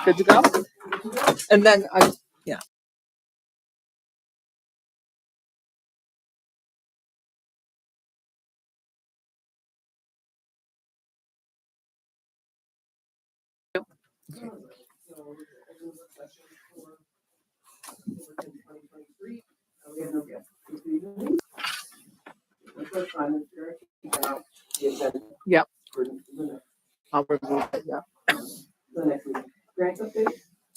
Good to go? And then, yeah. Yep. I'll remove it, yeah.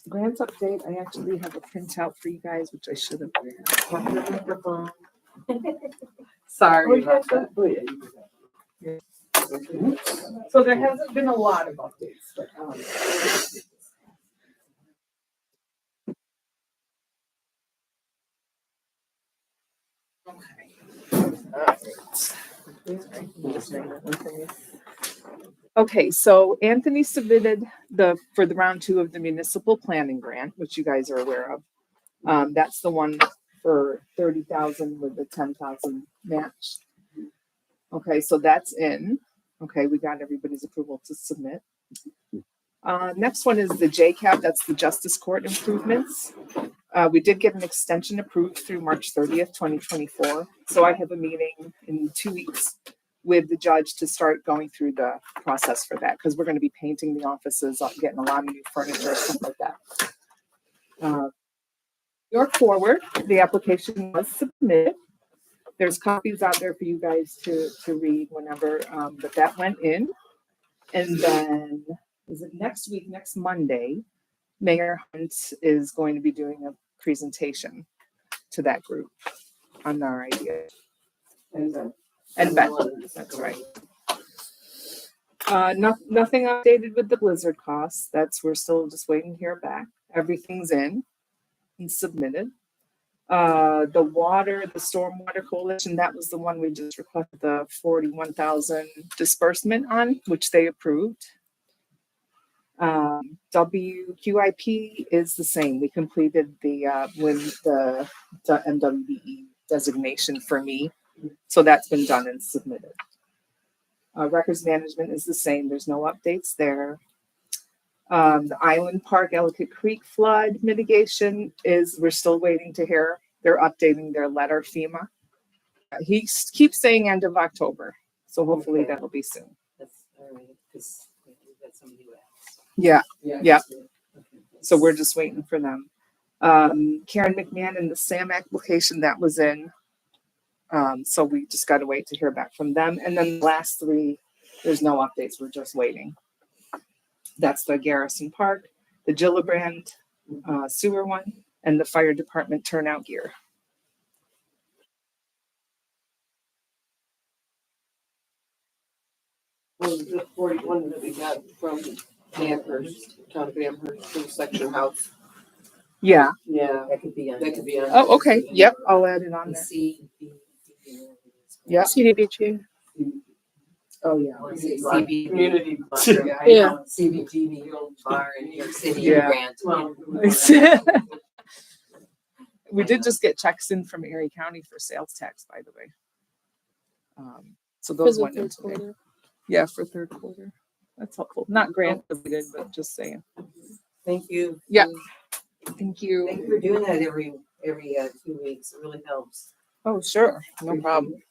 Grants update, I actually have a printout for you guys, which I should have. Sorry about that. So there hasn't been a lot of updates, but, okay, so Anthony submitted for the round 2 of the municipal planning grant, which you guys are aware of. That's the one for 30,000 with the 10,000 match. Okay, so that's in. Okay, we got everybody's approval to submit. Next one is the JCAP, that's the Justice Court Improvements. We did get an extension approved through March 30th, 2024. So I have a meeting in 2 weeks with the judge to start going through the process for that, because we're going to be painting the offices, getting a lot of new furniture, stuff like that. York Forward, the application was submitted. There's copies out there for you guys to read whenever, but that went in. And then, is it next week, next Monday, Mayor Hunt is going to be doing a presentation to that group on our idea. And Ben, that's right. Nothing updated with the blizzard costs. We're still just waiting to hear back. Everything's in and submitted. The Stormwater Coalition, that was the one we just requested the 41,000 disbursement on, which they approved. WQIP is the same. We completed with the MWBE designation for me. So that's been done and submitted. Records management is the same. There's no updates there. The Island Park, Ellicott Creek flood mitigation we're still waiting to hear. They're updating their letter, FEMA. He keeps saying end of October. So hopefully that'll be soon. That's all right, because that's somebody who asked. Yeah. So we're just waiting for them. Karen McMahon and the SAM application that was in. So we just got to wait to hear back from them. And then the last 3, there's no updates. We're just waiting. That's the Garrison Park, the Gillibrand sewer one, and the fire department turnout gear. Well, the 41 that we got from Amherst, town of Amherst, from section house. Yeah. Yeah, That could be on. that could be on. Oh, okay. Yep. I'll add it on there. Yeah. CDBG. Oh, yeah. CB Community. Yeah. CBGB bar in New York City Yeah. grant. Well, We did just get checks in from Erie County for sales tax, by the way. So those went in today. Yeah, for 3rd quarter. That's helpful. Not grant related, but just saying. Thank you. Yeah. Thank you. Thank you for doing that every 2 weeks. It really helps. Oh, sure. No problem.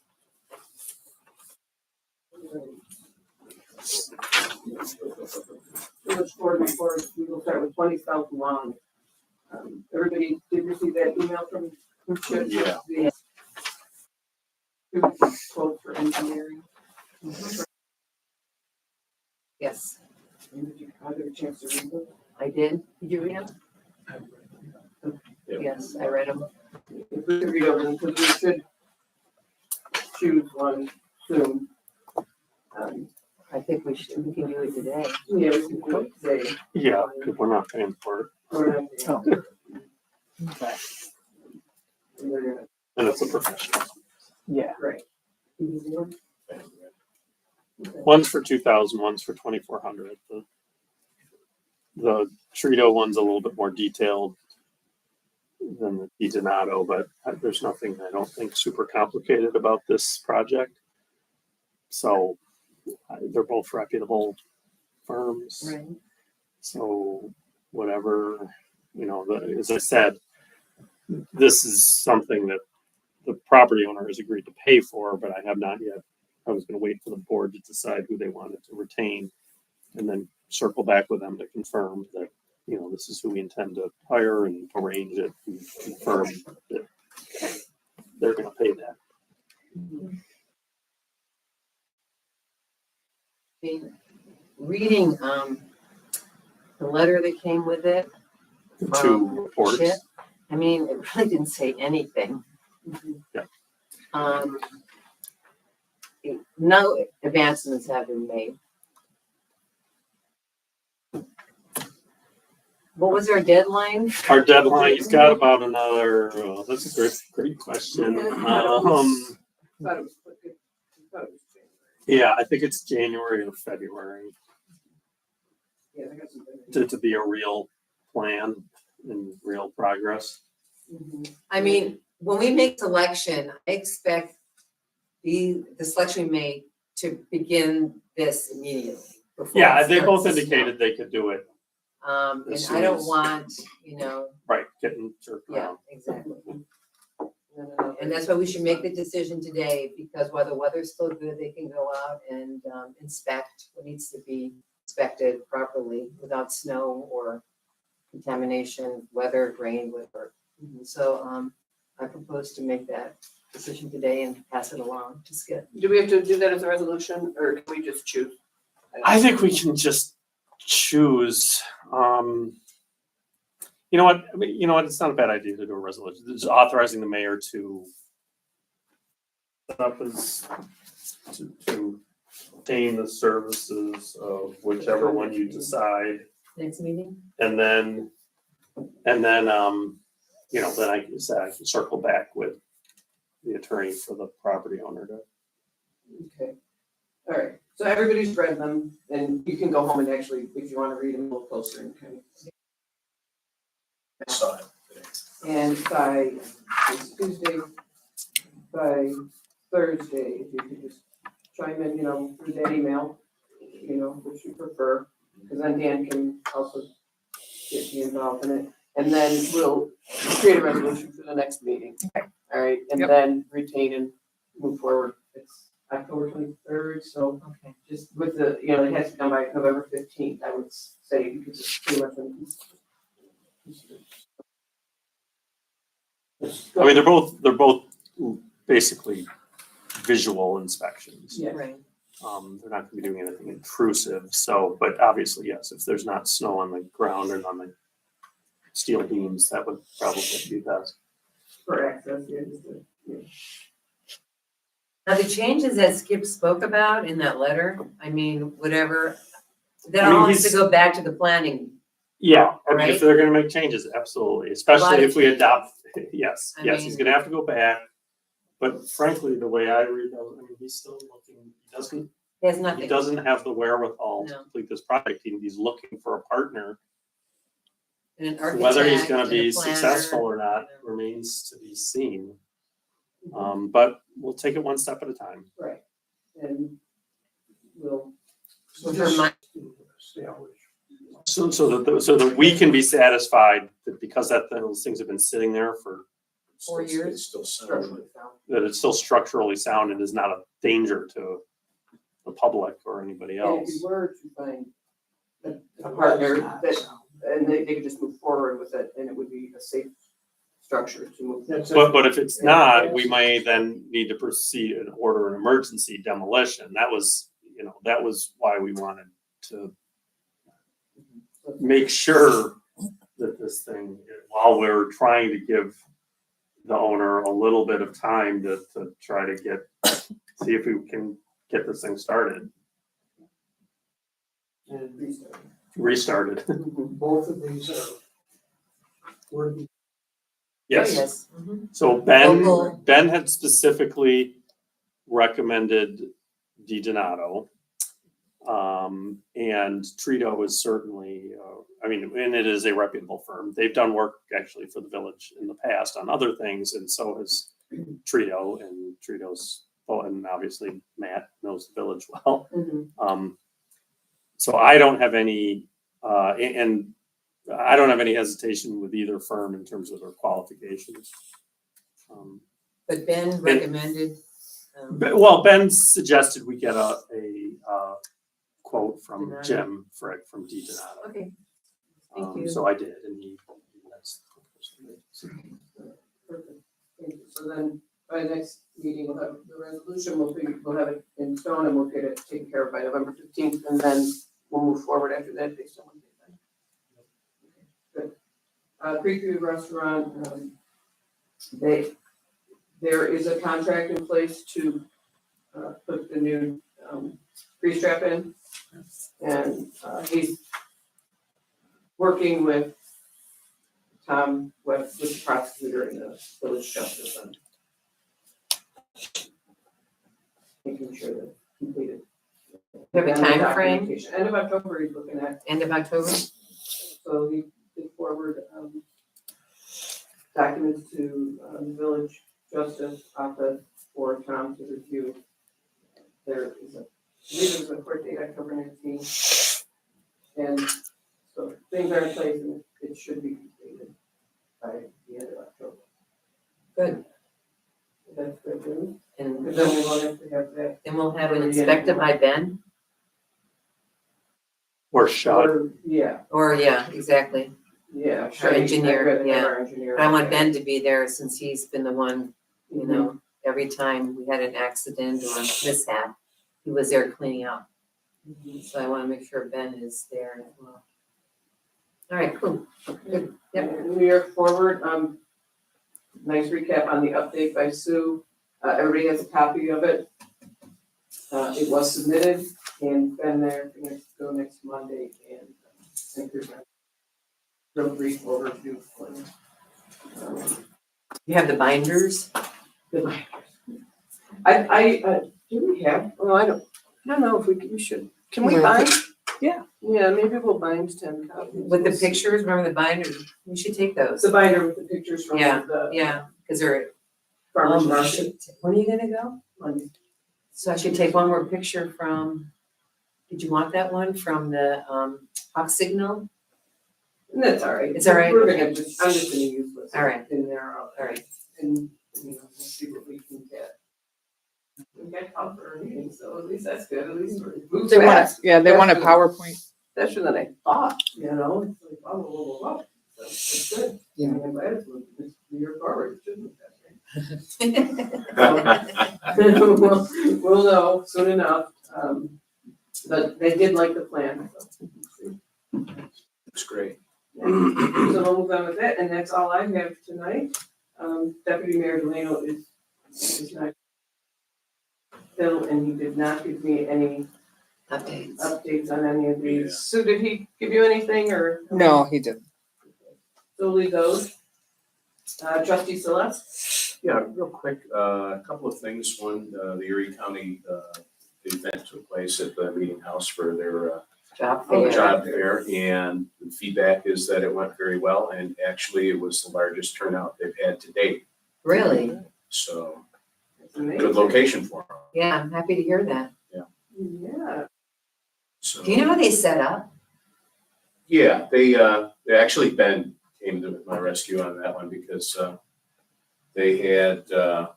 Village board report, we will start with 20 South Long. Everybody did receive that email from Chip? Yeah. Quote for engineering. Yes, Did you have a chance to read them? I did. Did you read them? Yes, I read them. If we could read over them, because we should choose one soon. I think we can do it today. Yeah, we can quote today. Yeah, because we're not paying for it, Oh. Okay. and it's a professional. Yeah. Right. One's for 2,000, one's for 2,400. The Trito one's a little bit more detailed than the DiDonato, but there's nothing I don't think super complicated about this project. So they're both reputable firms. Right. So whatever, as I said, this is something that the property owner has agreed to pay for, but I have not yet. I was going to wait for the board to decide who they wanted to retain and then circle back with them to confirm that, this is who we intend to hire and arrange it and confirm that they're going to pay that. Reading the letter that came with it. The two reports. Chip, I mean, it really didn't say anything. Yeah. No advancements have been made. What was our deadline? Our deadline's got about another, that's a great question. Thought it was January. Yeah, I think it's January or February Yeah, I got some. to be a real plan and real progress. I mean, when we make selection, I expect the selection we made to begin this immediately. before Yeah, it they both starts to snow. indicated they could do it. And as I soon don't as- want, Right, getting jerked yeah, around. exactly. And that's why we should make the decision today, because while the weather's still good, they can go out and inspect what needs to be inspected properly without snow or contamination, weather, rain, whatever. So I propose to make that decision today and pass it along to Skip. Do we have to do that as a resolution, or can we just choose? I think we can just choose, you know what, it's not a bad idea to do a resolution, just authorizing the mayor to set up to obtain the services of whichever one you decide. Next meeting? And then, then I can say, I can circle back with the attorney for the property owner to. Okay, all right, so everybody's read them, and you can go home and actually, if you wanna read them a little closer and kind of. And by it's Tuesday, by Thursday, if you could just chime in, through that email, which you prefer, because then Dan can also get you involved in it. And then we'll create a resolution for the next meeting. All right, and Yep. then retain and move forward. It's October 23rd, so Okay. just with the, it has to be done by November 15th, I would say, because it's pretty much. I mean, they're both basically visual inspections. Yeah. Right. They're not gonna be doing anything intrusive, so, but obviously, yes, if there's not snow on the ground and on the steel beams, that would probably be best. For access, yeah, Now, the changes that Skip spoke about in that letter, I mean, whatever, that I mean, all has to he's- go back to the planning. Yeah, I mean, Right? if they're gonna make changes, absolutely, especially of if we adopt, yes, I he's mean- gonna have to go back. But frankly, the way I read those, I mean, he's still looking, He has he nothing. doesn't have the wherewithal to No. complete this project, he's looking for a partner. And an Whether he's architect gonna and be a planner. successful or not remains to be seen. But we'll take it one step at a time. right, and we'll. For my- So that we can be satisfied that because those things have been sitting there for, 4 years. Structurally sound. that it's still structurally sound and is not a danger to the public or anybody And if else. you were to find a partner that, and they could just move forward with it, and it would be a safe structure to move. But if it's not, we may then need to proceed and order an emergency demolition. That was why we wanted to make sure that this thing, while we're trying to give the owner a little bit of time to try to see if we can get this thing started, And restarted. both of these are working. Yes. Yes. Mhm. So Local. Ben had specifically recommended Di Donato. And Trito is certainly, and it is a reputable firm. They've done work actually for the village in the past on other things, and so has Trito, and and obviously Matt knows the village well. Mhm. So I don't have any, and I don't have any hesitation with either firm in terms of their qualifications. But Ben recommended, Well, Ben suggested we get a quote from Donato. Jim Frick from D. Donato. okay, thank you. So I did, and that's. Perfect. Thank you. So then, by the next meeting, we'll have the resolution, we'll have it in stone and we'll get it taken care of by November 15th, and then we'll move forward after that based on what they've done. Good. Creekview Restaurant, there is a contract in place to put the new grease trap in, and he's working with Tom Webb, with the prosecutor in the village justice, and making sure that completed. Have a And the time frame? documentation. End of October he's looking at, End of October? so he did forward documents to the village justice office for Tom to review. There is I believe there's a court date October 19th. And so things are in place and it should be completed by the end of October. Good. That's good news. And Because then we won't have to have that. then we'll have it inspected by Ben? Or shot. Or, yeah, Or, yeah, exactly. yeah. Our engineer, I'd rather have yeah. our engineer. But I want Ben to be there since he's been the one, you know, every time we had an accident or a mishap, he was there cleaning up. So I want to make sure Ben is there as well. All right, cool. Good. Yep. New York Forward, nice recap on the update by Sue. Everybody has a copy of it. It was submitted and been there, gonna go next Monday, and I think there's a real brief overview for You have the binders? the binders. Do we have, well, I don't know if we should, can we Yeah. bind? Yeah. Yeah, maybe we'll bind 10 copies. With the pictures, remember the binders? We should take those. The binder with the pictures from Yeah, the Yeah, because they're. farmer's I market. should- When are you gonna go? Monday. So I should take one more picture from, did you want that one from the Hawk Signal? That's all right. It's all right? We're gonna just, I'm just gonna use what's All right. in there. All right. And, we'll see what we can get. We got called for a meeting, so at least that's good, at least we're moving They want, fast. yeah, they want a That's PowerPoint. Faster than I thought, you know, it's like, whoa. So it's good. Yeah. I'm glad it's New York Forward, it should move All We'll know soon enough, but they did like the plan, so. That's great. So we'll move on with that, and that's all I have tonight. Deputy Mayor Delano is not ill, and he did not give me any Updates. updates on any of Yeah. these. So did he give you anything, or? No, he didn't. So leave those. Trustee Celeste? Yeah, real quick, a couple of things. One, the Erie County event took place at the meeting house for their Job Oh, fair. job fair, and the feedback is that it went very well, and actually it was the largest turnout they've had to date. Really? So, That's amazing. good location for them. Yeah, I'm happy to hear that. Yeah. So, Do you know how they set up? yeah, they actually, Ben came to my rescue on that one because they had a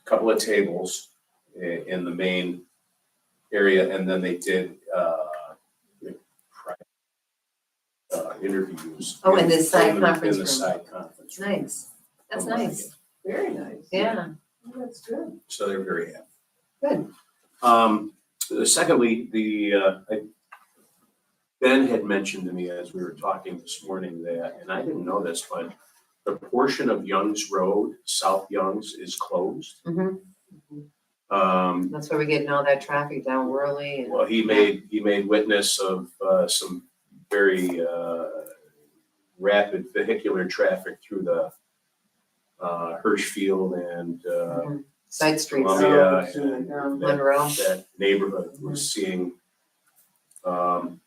couple of tables in the main area, and then they did interviews. Oh, in the side in conference In the room. side conference room. Nice. That's nice. Very nice. Yeah, Oh, that's good. So they're very happy. good. Secondly, Ben had mentioned to me as we were talking this morning that, and I didn't know this, but the portion of Youngs Road, South Youngs, is closed. Mhm. Um, That's where we're getting all that traffic down Worley and. Well, he made witness of some very rapid vehicular traffic through the Hirschfield and Mhm. Side streets. Columbia Oh, and yeah. Monroe. that neighborhood was seeing.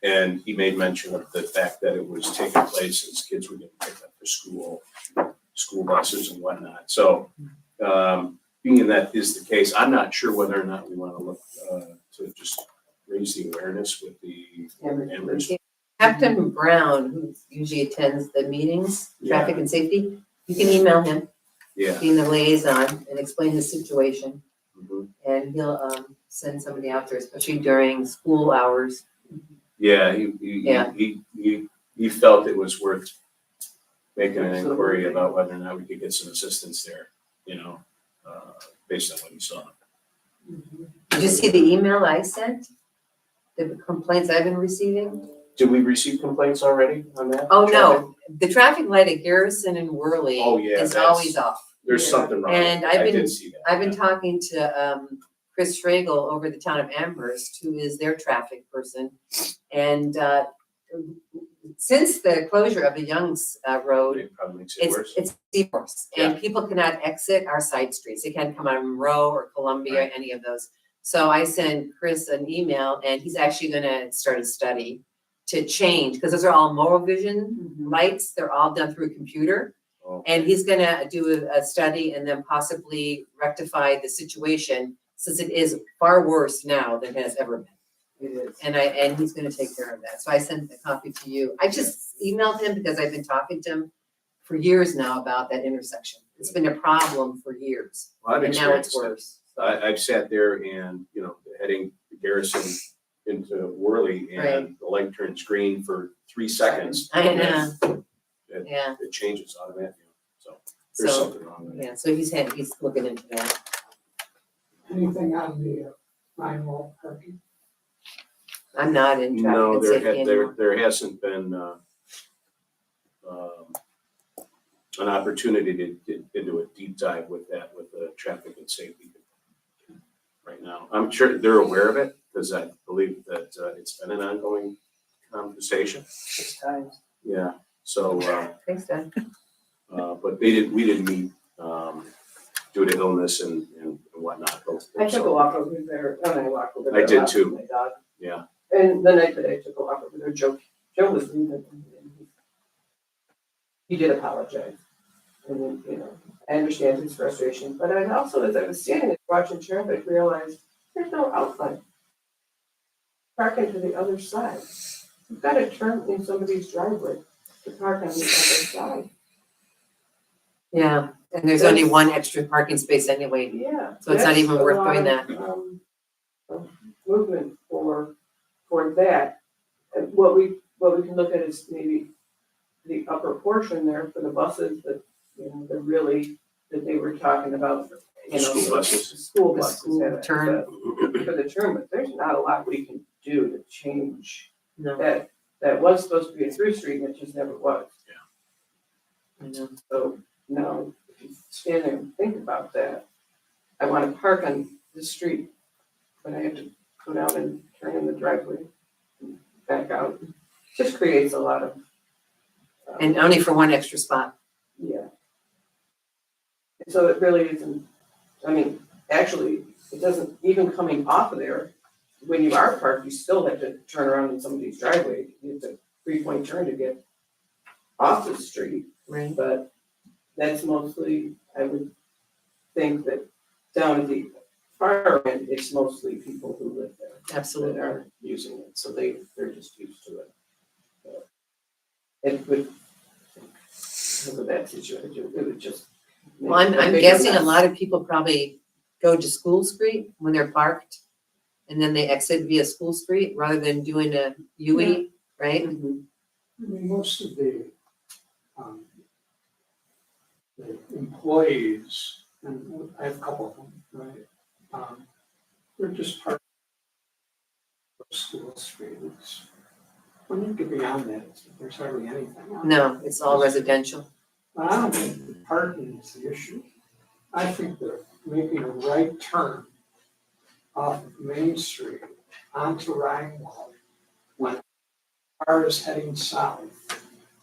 And he made mention of the fact that it was taking place as kids were getting picked up for school buses and whatnot. So, being that is the case, I'm not sure whether or not we want to look to just raise the awareness with the Amherst Captain Brown, who usually attends the meetings, traffic and safety, you can email him, Yeah. being the liaison, and explain the situation. Mhm. And he'll send somebody out there, especially during school hours. Yeah, Yeah. he felt it was worth making an inquiry about whether or not we could get some assistance there, based on what he saw. Did you see the email I sent? The complaints I've been receiving? Did we receive complaints already on that? Oh, traffic? no, the traffic light at Garrison and Worley Oh, yeah, is that's- always off. There's something wrong. And with it. I've I been- did see that. I've been talking to Chris Schragle over the town of Amherst, who is their traffic person. And since the closure of the Youngs Road, It probably makes it worse. it's worse. And people cannot exit our side streets. They can't come out of Monroe or Columbia, Right. any of those. So I sent Chris an email, and he's actually gonna start a study to change, because those are all mobile vision lights. They're all done through a computer. Oh, And he's gonna do a study and then possibly rectify the situation, since it is far worse now than it has ever been. It is. And he's gonna take care of that. So I sent a copy to you. I just emailed him because I've been talking to him for years now about that intersection. It's been a problem for years, well, I've and now it's experienced it. worse. I've sat there and, heading Garrison into Worley and the light turns green for 3 seconds. I and know, then yeah, It changes automatically, so there's so, something wrong with it. yeah, so he's looking into that. Anything on the Rhine Wall parking? I'm not in traffic No, and safety anymore. there hasn't been, an opportunity to get into a deep dive with that, with the traffic and safety right now. I'm sure they're aware of it, because I believe that, it's been an ongoing conversation. 6 times. Yeah, so, Thanks, Don. but we didn't meet, due to illness and whatnot. I took a walk over there, and I walked over I there. did last too. with my dog. Yeah, And the night that I took a walk over there, Joe was leaving. And he did apologize. And, I understand his frustration, but I also, as I was standing there watching traffic, realized there's no outlet. Parking to the other side. You've got to turn in somebody's driveway to park on the other side. Yeah, and there's only one extra parking space anyway. Yeah. So it's not that's even a worth lot doing of, that. of Movement for that. And what we can look at is maybe the upper portion there for the buses that, that they were talking about. The school buses. The school The buses. school have it, turn. For the turn, but there's not a lot we can do to change No, that. That was supposed to be a through street and it just never was. I know. So now, if you stand there and think about that, I want to park on the street, but I have to go down and turn in the driveway, and back out. Just creates a lot of. And only for one extra spot. Yeah. And so it really isn't, actually, it doesn't, even coming off of there, when you are parked, you still have to turn around in somebody's driveway. You have to 3-point turn to get off the street. Right. But that's mostly, I would think that down at the far end, it's mostly people who live there Absolutely. that are using it, so they're just used to it. But it would, because of that situation, it would just. Well, I'm guessing a lot of people probably go to School Street when they're parked, and then they exit via School Street rather than doing a UE, right? Mhm. I mean, most of the employees, and I have a couple of them, right? They're just part of School Street. When you get beyond that, there's hardly anything. No, it's all residential. But I don't think the parking is the issue. I think they're making a right turn off of Main Street onto Rhinewall when a car is heading south.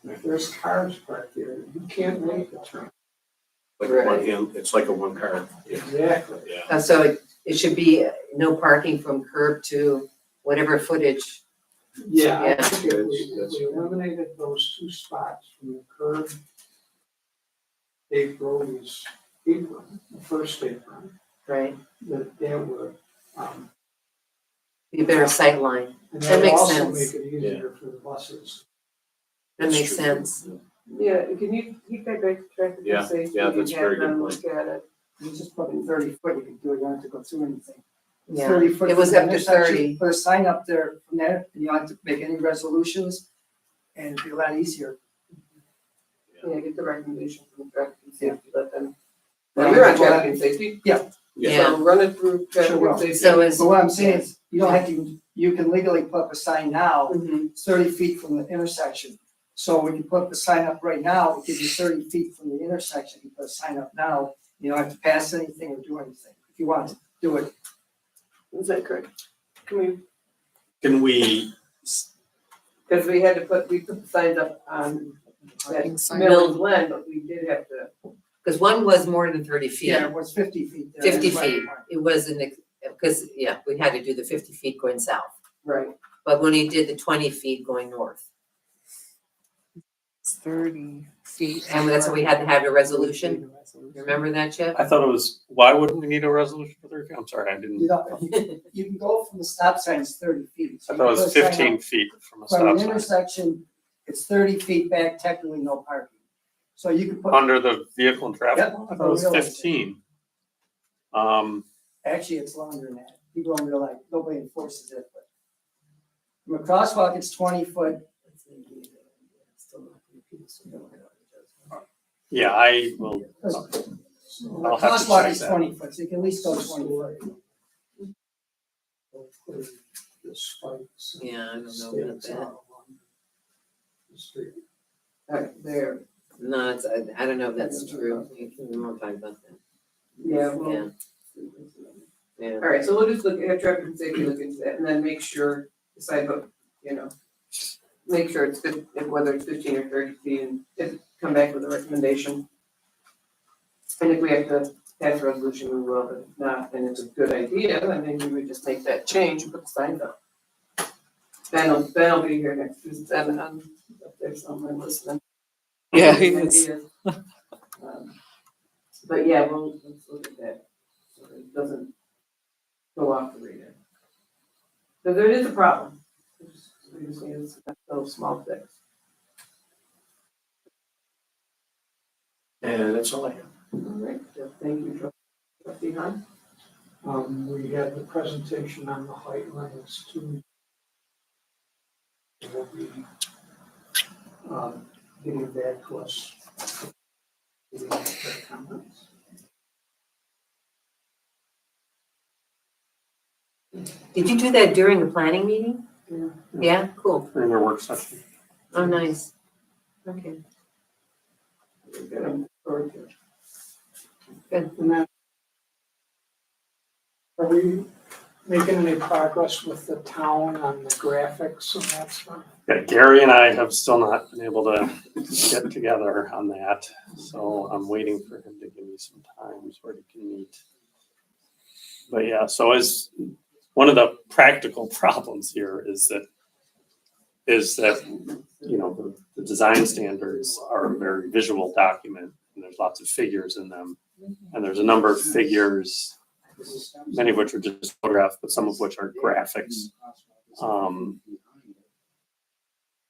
And if there's cars parked there, you can't make the turn. it's like a one car. Exactly. Yeah. So it should be no parking from curb to whatever footage. Yeah, I Yeah. think if we eliminated those 2 spots from the curb, Dave Brody's apron, the first apron, Right. that would, Be a better sight line. And That that would makes also sense. make it easier for the buses. That makes sense. Yeah, can you keep that back to traffic Yeah, and safety? yeah, that's a and very have good them point. Look at it. You just put in 30 foot, you can do it, you don't have to go through anything. It's Yeah, 30 foot it was from the up to intersection, 30. Put a sign up there from there, and you don't have to make any resolutions, and it'd be a lot easier. Yeah, get the recommendation from traffic and safety, let them. Yeah. You're on traffic and safety? Yeah. Yeah. So run it through traffic Sure will. and safety. So is, But what I'm saying is, you don't have to, you can legally put up a sign now, Mhm. it's 30 feet from the intersection. So when you put the sign up right now, it gives you 30 feet from the intersection, you put a sign up now, you don't have to pass anything or do anything. If you want to do it, Is that correct? Can we, because we had to we put the signs up on Parking that sign. Mill and Glen, but we did have to. because one was more than 30 feet. yeah, it was 50 feet there. 50 Right, feet. right. It wasn't, because, yeah, we had to do the 50 feet going south. Right. But when he did the 20 feet going north, It's 30 feet. and that's when we had to have a resolution. Remember that, Chip? I thought it was, why wouldn't we need a resolution for 30 feet? I'm sorry, I didn't, You know, you can go from the stop sign, it's 30 feet. So I you thought it put was a sign up 15 feet from a From stop the sign. intersection, it's 30 feet back, technically no parking. So you could put, Under the vehicle and traffic Yep, law? I thought it was I realize it. 15. actually, it's longer than that. People don't realize, nobody enforces it, but from a crosswalk, it's 20 foot. Yeah, I will, A I'll have to crosswalk check is that. 20 foot, so you can at least go 20 foot. The spikes. Yeah, I don't know about Stakes that. out along the street. Right, there. No, it's, I don't know if that's true. We won't talk about that. Yeah, Yeah. well. Yeah. All right, so we'll just have traffic and safety look into that and then make sure, decide what, make sure it's good, whether it's 15 or 30 feet and come back with a recommendation. And if we have to pass a resolution, we will, but if not, then it's a good idea, then maybe we just make that change and put the signs up. Ben will be here next Tuesday, and up there somewhere listening. Yeah, he is. But yeah, let's look at that, so it doesn't go off the radar. So there is a problem. We just need a little small fix. And that's all I have. All right, thank you, trustee Hunt. We had the presentation on the height limits too. We'll be, getting back to us. Getting their comments. Did you do that during the planning meeting? Yeah. Yeah, cool. In their work session. Oh, nice. Okay. We're gonna forward to it. And then, are we making any progress with the town on the graphics and that stuff? Yeah, Gary and I have still not been able to get together on that, so I'm waiting for him to give me some times where he can meet. But yeah, so as one of the practical problems here is that, you know, the design standards are a very visual document, and there's lots of figures in them. And there's a number of figures, many of which are just photographs, but some of which are graphics.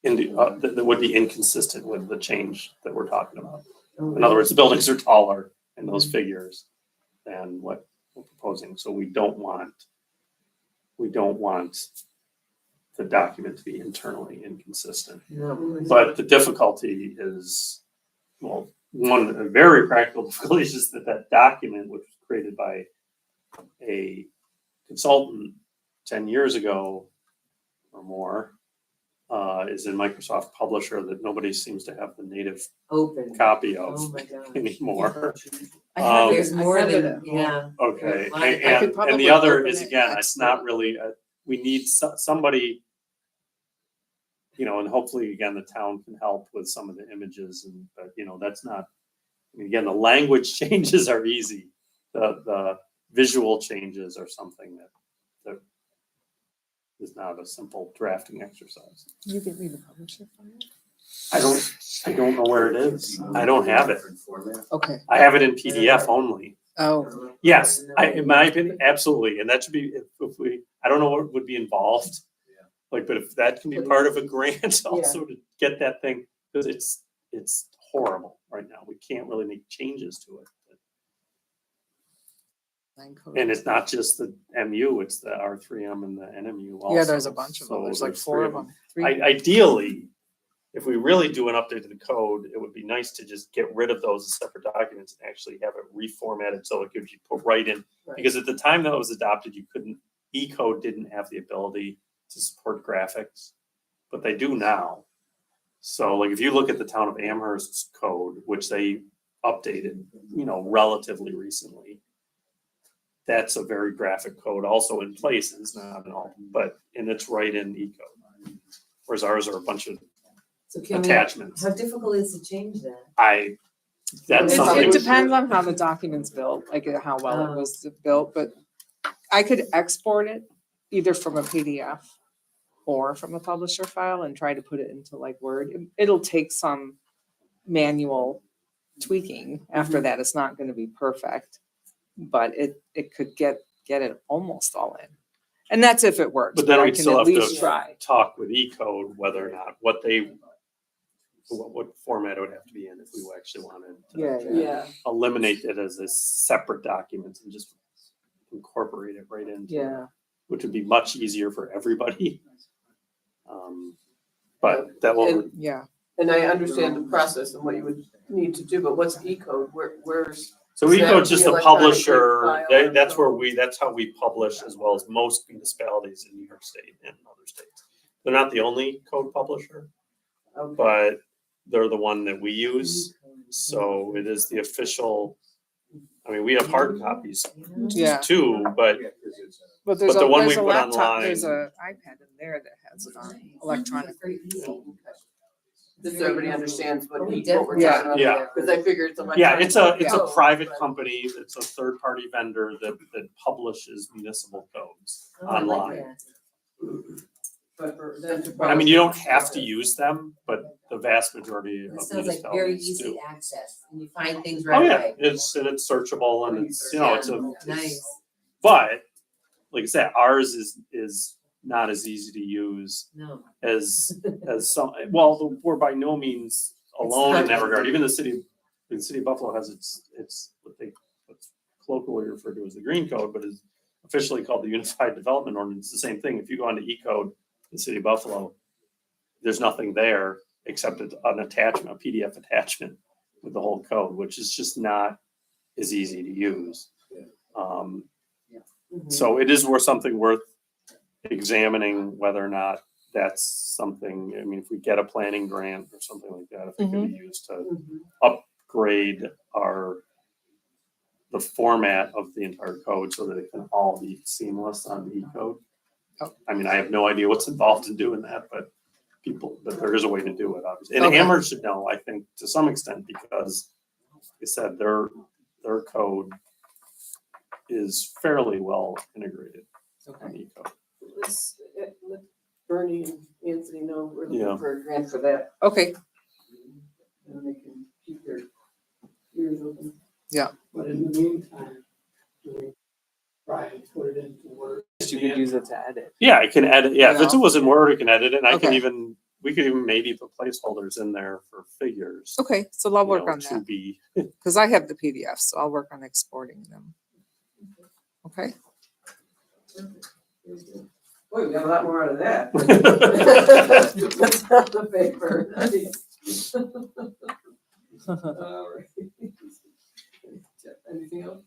That would be inconsistent with the change that we're talking about. In other words, the buildings are taller in those figures than what we're proposing, so we don't want the document to be internally inconsistent. No. But the difficulty is, well, one, a very practical difficulty is just that document, which was created by a consultant 10 years ago or more, is in Microsoft Publisher that nobody seems to have the native Open. copy Oh of my gosh. anymore. I have There's it. more I have it than, at home. yeah. Okay, I could and the probably other open is, it again, and it's not export. really, we need somebody, you know, and hopefully, again, the town can help with some of the images and, but, you know, that's not, I mean, again, the language changes are easy. The visual changes are something that is not a simple drafting exercise. Can you give me the publisher file? I don't know where it is. I don't have it. Okay. I have it in PDF only. Oh, Yes, in my opinion, absolutely, and that should be, if we, I don't know what would be involved. Yeah. Like, but if that can be part of a grant also to get that thing, because it's horrible right now. We can't really make changes to it. And it's not just the MU, it's the R3M and the NMU also. Yeah, there's a bunch of So them. There's like there's 4 three of them. Ideally, if we really do an update to the code, it would be nice to just get rid of those as separate documents and actually have it reformatted so it could be put right in. Right. Because at the time that it was adopted, E-code didn't have the ability to support graphics, but they do now. So like if you look at the town of Amherst's code, which they updated, relatively recently, that's a very graphic code, also in places, not in all, and it's right in E-code. Whereas ours are a bunch of So can attachments. how difficult is to change that? That's It something. depends on how the document's built, like how well it was built, but I could export it either from a PDF or from a publisher file and try to put it into like Word. It'll take some manual tweaking. After that, it's not gonna be perfect, but it could get it almost all in. And that's if it works, But then but I we'd can still at have to least try. talk with E-code whether or not what format it would have to be in if we actually wanted to Yeah, eliminate it as a separate document and just incorporate it right into it, Yeah. which would be much easier for everybody. But that will, Yeah. and I understand the process and what you would need to do, but what's E-code? Where's? so Is that E-code's just the a electronic publisher. file? That's how we publish as well as most municipalities in New York State and other states. They're not the only code publisher, Okay. but they're the one that we use. So it is the official. I mean, we have hard copies Yeah. too, but But there's But the one we there's a put laptop, online- there's a iPad in there that has it on electronically. Just so everybody understands what Oh, we what we're definitely talking Yeah. about. Yeah. Because I figure it's yeah, it's a electronic private code, company. It's a third party vendor that publishes municipal codes Oh, I like online. that. But for them to. I mean, you don't have to use them, but the vast majority of It sounds like very municipalities do. easy access and you find things Oh right yeah, away. it's searchable and it's Nice. but like I said, ours is not as easy to use No. as some. Well, we're by no means alone in that not. regard. Even the city of Buffalo has its what's colloquially referred to as the Green Code, but is officially called the Unified Development Ordinance. It's the same thing. If you go onto E-code in the city of Buffalo, there's nothing there except an attachment, a PDF attachment with the whole code, which is just not as easy to use. So it is something worth examining whether or not that's something. I mean, if we get a planning grant or something like that, if it could be used to upgrade the format of the entire code so that it can all be seamless on the E-code. I mean, I have no idea what's involved in doing that, but there is a way to do it, obviously. And Okay. Amherst should know, I think, to some extent, because like I said, their code is fairly well integrated on E-code. Let's let Bernie and Anthony know we're Yeah. looking for a grant for that, Okay, and they can keep their ears open. But in the meantime, do we try and put it into Word? you could use it to edit. Yeah, I can edit. Yeah, if it was in Word, I can edit it. And Okay. we could even maybe put placeholders in there for figures. Okay, so I'll work on To that, be, because I have the PDF, so I'll work on exporting them. Okay, Boy, we got a lot more out of that. That's not the paper. All right. Anything else?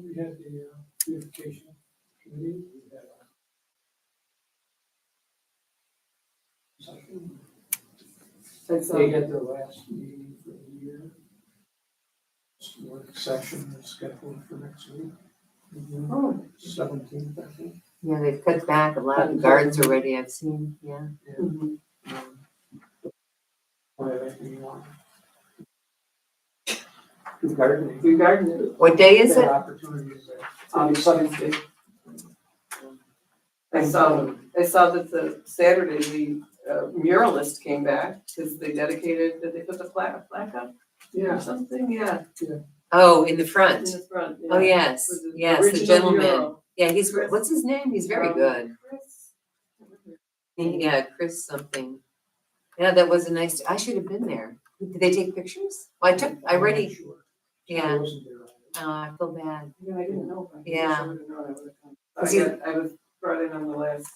We had the beautification committee. We had a session. They had their last meeting for the year. Work session is scheduled for next week. Oh. 17th, I think. Yeah, they've cut back a lot of guards already, I've seen, yeah. Mhm. Anything you want? You garden it. What day is it? Opportunities there. On Sunday. I saw that the Saturday, the muralist came back, because they did they put the plaque up or Yeah. something? Yeah. Oh, in the In front. the front. Oh, yeah. yes, For the yes, the original gentleman. mural. Yeah, what's his name? He's very good. Chris. Yeah, Chris something. Yeah, that was a nice, I should have been there. Did they take pictures? Well, I already, I'm sure. I yeah, wasn't there. I feel bad. Yeah, I didn't know. I Yeah. wish I would've known I would've come. Was he- I was brought in on the last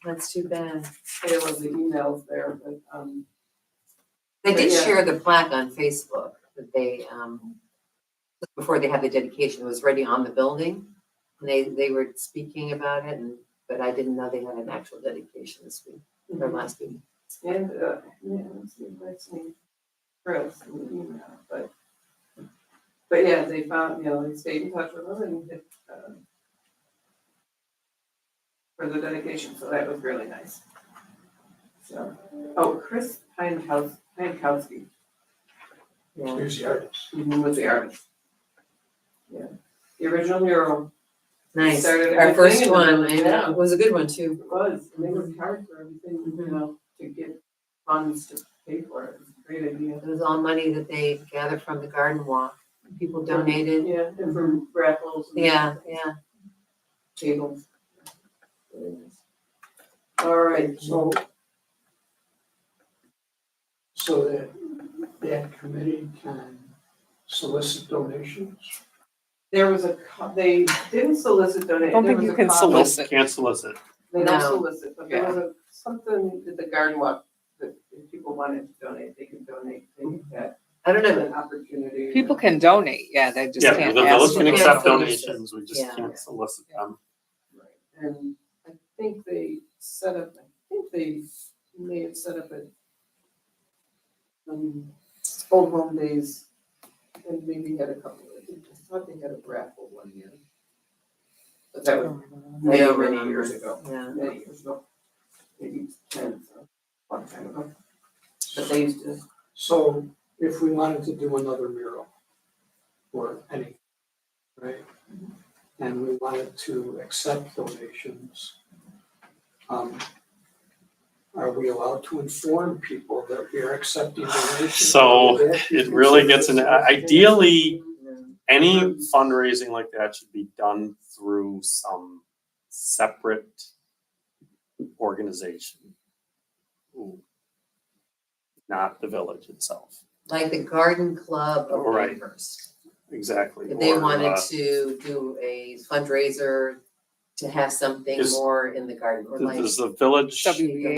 That's too bad. tail of the emails there, but, They But did yeah. share the plaque on Facebook that they, before they had the dedication, it was already on the building. And they were speaking about it and, but I didn't know they had an actual dedication this week, or last week. and, yeah, let's see if that's me. Chris in the email, but yeah, they found, they stayed in touch with them and, for the dedication, so that was really nice. So, Chris Heinkowski, Yeah. Here's the artist. he was the artist. Yeah, the original mural, Nice. started Our everything first in the one, building, I know, yeah. it was a good one too. it was, and they worked hard for everything, to get funds to pay for it, it was a great idea. It was all money that they gathered from the garden walk. People donated. Yeah, and from raffles. and Yeah. Tables. All right, So that committee can solicit donations? there was they didn't solicit donations. I don't think you can solicit. Can't solicit. They don't No. solicit, but there was something at the garden walk that if people wanted to donate, they could donate, they had I don't know, an opportunity. People can donate, yeah, they just Yeah, can't the ask. village for can Yeah, it. accept solicit. donations, we just Yeah. can't solicit them. Right, and I think they may have set up a old home days and maybe had a couple I thought they had a raffle one year. But that was I don't many remember. years ago, Yeah. many years ago, maybe 10, so, a long time ago. But they used to, So if we wanted to do another mural or any, right? And we wanted to accept donations, are we allowed to inform people that we are accepting donations? So Would that be it really gets considered ideally, Yeah. any fundraising like that should be done through some separate organization. Not the village itself, Like the garden club of Right. Amherst. exactly. If they Or, wanted to do a fundraiser to have something Is- more in the garden, or like. There's the village WBA.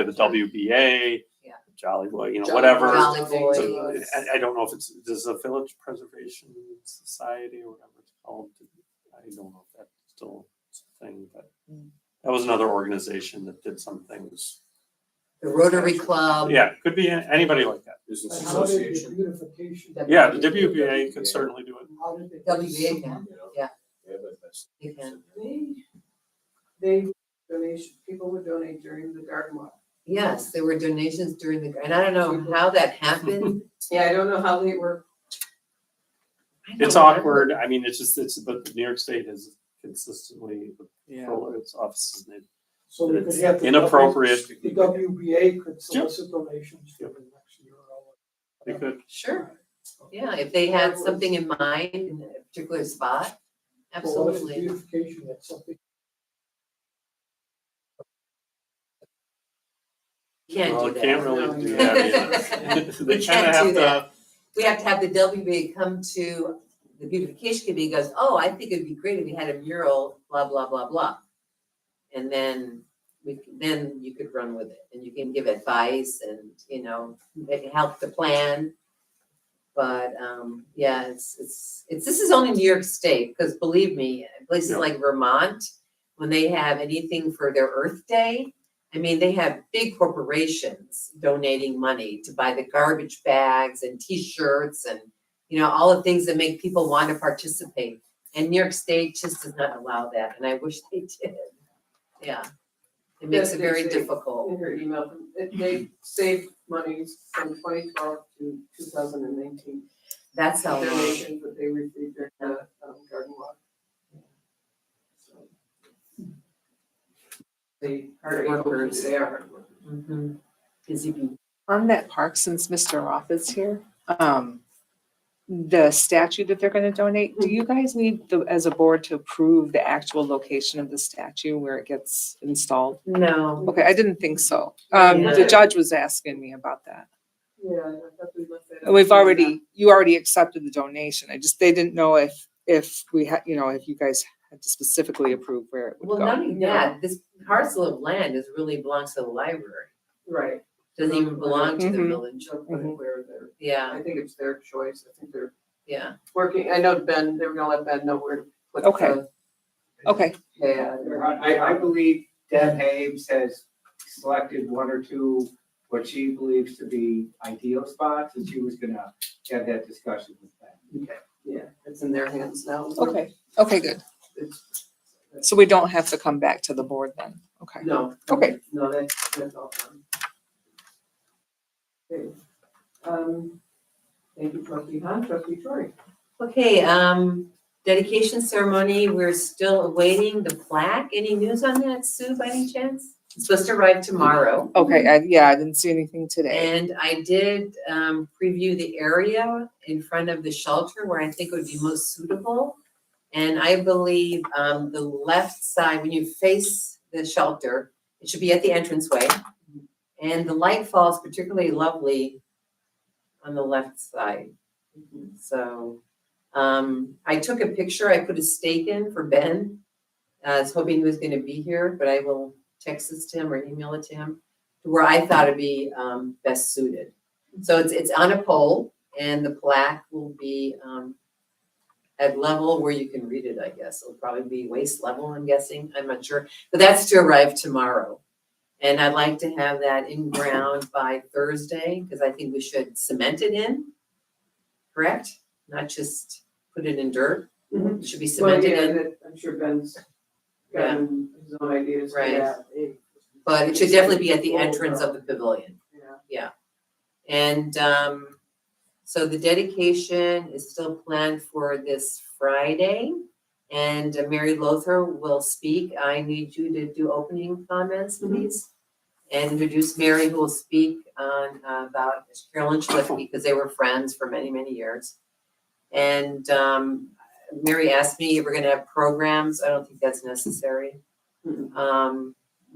the WBA, Yeah. Jolly Boy, Jolly whatever. Jolly Boys. Boys. I don't know if it's, does the Village Preservation Society or whatever it's called, I don't know if that's still a thing, but that was another organization that did some things. The Rotary Club. Yeah, could be anybody like that. Business And how did the association, beautification? Yeah, the WBA could certainly do it. How did they? WBA can. you know? Yeah. Yeah, but that's. You can. they people would donate during the garden walk. Yes, there were donations during the, and I don't know how that happened. Yeah, I don't know how they were, I don't It's know. awkward, I mean, but New York State has consistently, its offices, and So we could have. the inappropriate. The WBA could solicit donations for the next year. they could, Sure, yeah, if they had something in mind in a particular spot, Well, what if absolutely. beautification had something? You can't well, do it can't that. really do that either. They We kind can't of do have to, that. We have to have the WBA come to the beautification committee, goes, oh, I think it'd be great if we had a mural, blah, blah, blah, blah. And then then you could run with it and you can give advice and, maybe help to plan. But, yeah, this is only New York State, because believe me, places Yeah. like Vermont, when they have anything for their Earth Day, I mean, they have big corporations donating money to buy the garbage bags and T-shirts and, all the things that make people want to participate. And New York State just does not allow that, and I wish they did. Yeah. It makes it very difficult. in her email, they saved money from 2012 to 2019. That's how long. Donations that they received during the garden walk. So, they are able to, Workers. they are hard workers. Mhm. Busy bee. On that park, since Mr. Roth is here, the statue that they're gonna donate, do you guys need the, as a board to approve the actual location of the statue where it gets installed? No, Okay, I didn't think so. Yeah. The judge was asking me about that. Yeah, I thought we left that. We've already, you already accepted the donation. They didn't know if we had, if you guys had to specifically approve where it well, would not go. only that, this parcel of land is really belongs to the library. Right. Doesn't even belong to the Mhm. village. So put it where they're, Yeah, I think it's their choice. I think they're yeah. working, I know Ben, they were gonna let Ben know where to put Okay. the Okay, pad. I believe Deb Haves has selected one or two what she believes to be ideal spots, and she was gonna have that discussion with them. Yeah, it's in their hands now. okay, good. It's- So we don't have to come back to the board then? Okay. No. Okay. No, that's all done. Okay. Thank you, trustee Hunt, trustee Troy. Okay, dedication ceremony, we're still awaiting the plaque. Any news on that, Sue, by any chance? It's supposed to arrive tomorrow. Okay, I didn't see anything today. And I did preview the area in front of the shelter where I think it would be most suitable. And I believe the left side, when you face the shelter, it should be at the entranceway. And the light falls particularly lovely on the left side. So I took a picture, I put a stake in for Ben. I was hoping he was gonna be here, but I will text this to him or email it to him, to where I thought it'd be best suited. So it's on a pole, and the plaque will be at level where you can read it, I guess. It'll probably be waist level, I'm guessing, I'm not sure. But that's to arrive tomorrow. And I'd like to have that in ground by Thursday, because I think we should cement it in, correct? Not just put it in dirt. Mhm. It should be Well, cemented yeah, in. that- I'm sure Ben's got his own ideas for Right. that. But it should definitely be at the entrance of the pavilion. Yeah. And so the dedication is still planned for this Friday. And Mary Lothar will speak. I need you to do opening comments, please. And introduce Mary, who will speak on about Carolyn Schliff, because they were friends for many, many years. And Mary asked me if we're gonna have programs. I don't think that's necessary.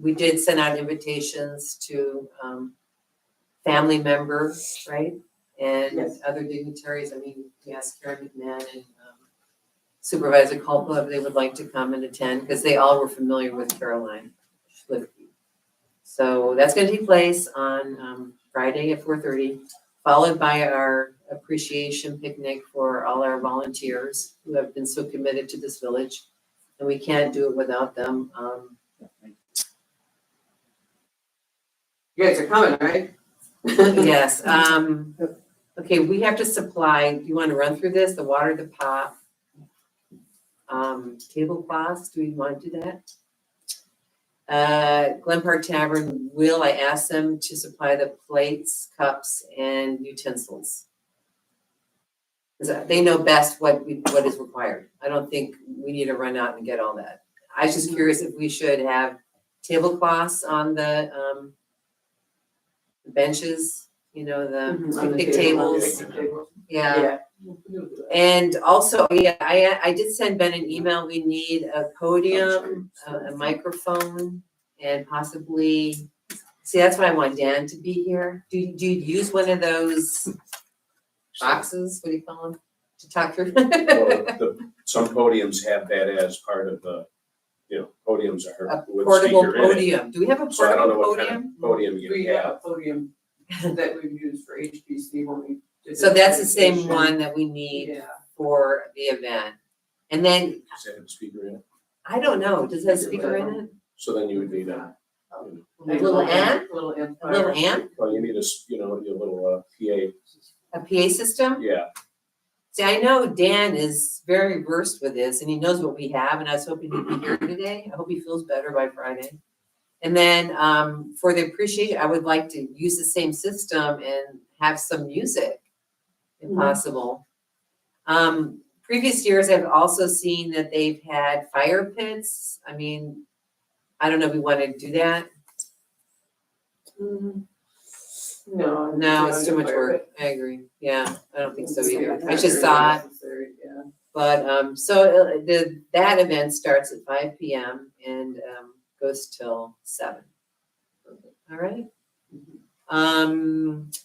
We did send out invitations to family members, right? And Yes. other dignitaries. I mean, we asked Karen McMahon and Supervisor Culpa if they would like to come and attend, because they all were familiar with Caroline Schlifke. So that's gonna take place on Friday at 4:30, followed by our appreciation picnic for all our volunteers who have been so committed to this village. And we can't do it without them. You guys are coming, right? Yes, okay, we have to supply, do you wanna run through this, the water, the pop? Tablecloths, do we wanna do that? Glen Park Tavern I asked them to supply the plates, cups, and utensils. 'Cause they know best what is required. I don't think we need to run out and get all that. I was just curious if we should have tablecloths on the benches, the On the picnic table, on the tables. picnic tables. Yeah, and also, I did send Ben an email. We need a podium, a microphone, and possibly, see, that's why I want Dan to be here. Do you use one of those boxes, what do you call them, to talk through? Well, some podiums have that as part of the, podiums A are with portable speaker in it. podium. Do we have a So I don't know portable what kind podium? of podium you We have. have a podium that we've used for HPC when we did. So that's the same dedication. one that we need Yeah. for the event. And then, Does that have a speaker in it? I don't know, does it have a speaker in it? So then you would need a, A little amp? Little A little amp, well, you need your little PA, a PA system? yeah. See, I know Dan is very versed with this and he knows what we have, and I was hoping he'd be here today. I hope he feels better by Friday. And then for the appreciation, I would like to use the same system and have some music if possible. Previous years, I've also seen that they've had fire pits. I mean, I don't know if we want to do that. No. No, it's too much work. I agree. Yeah, I don't think so either. I just saw it. Yeah. But, that event starts at 5 p.m. and, goes till 7. All right.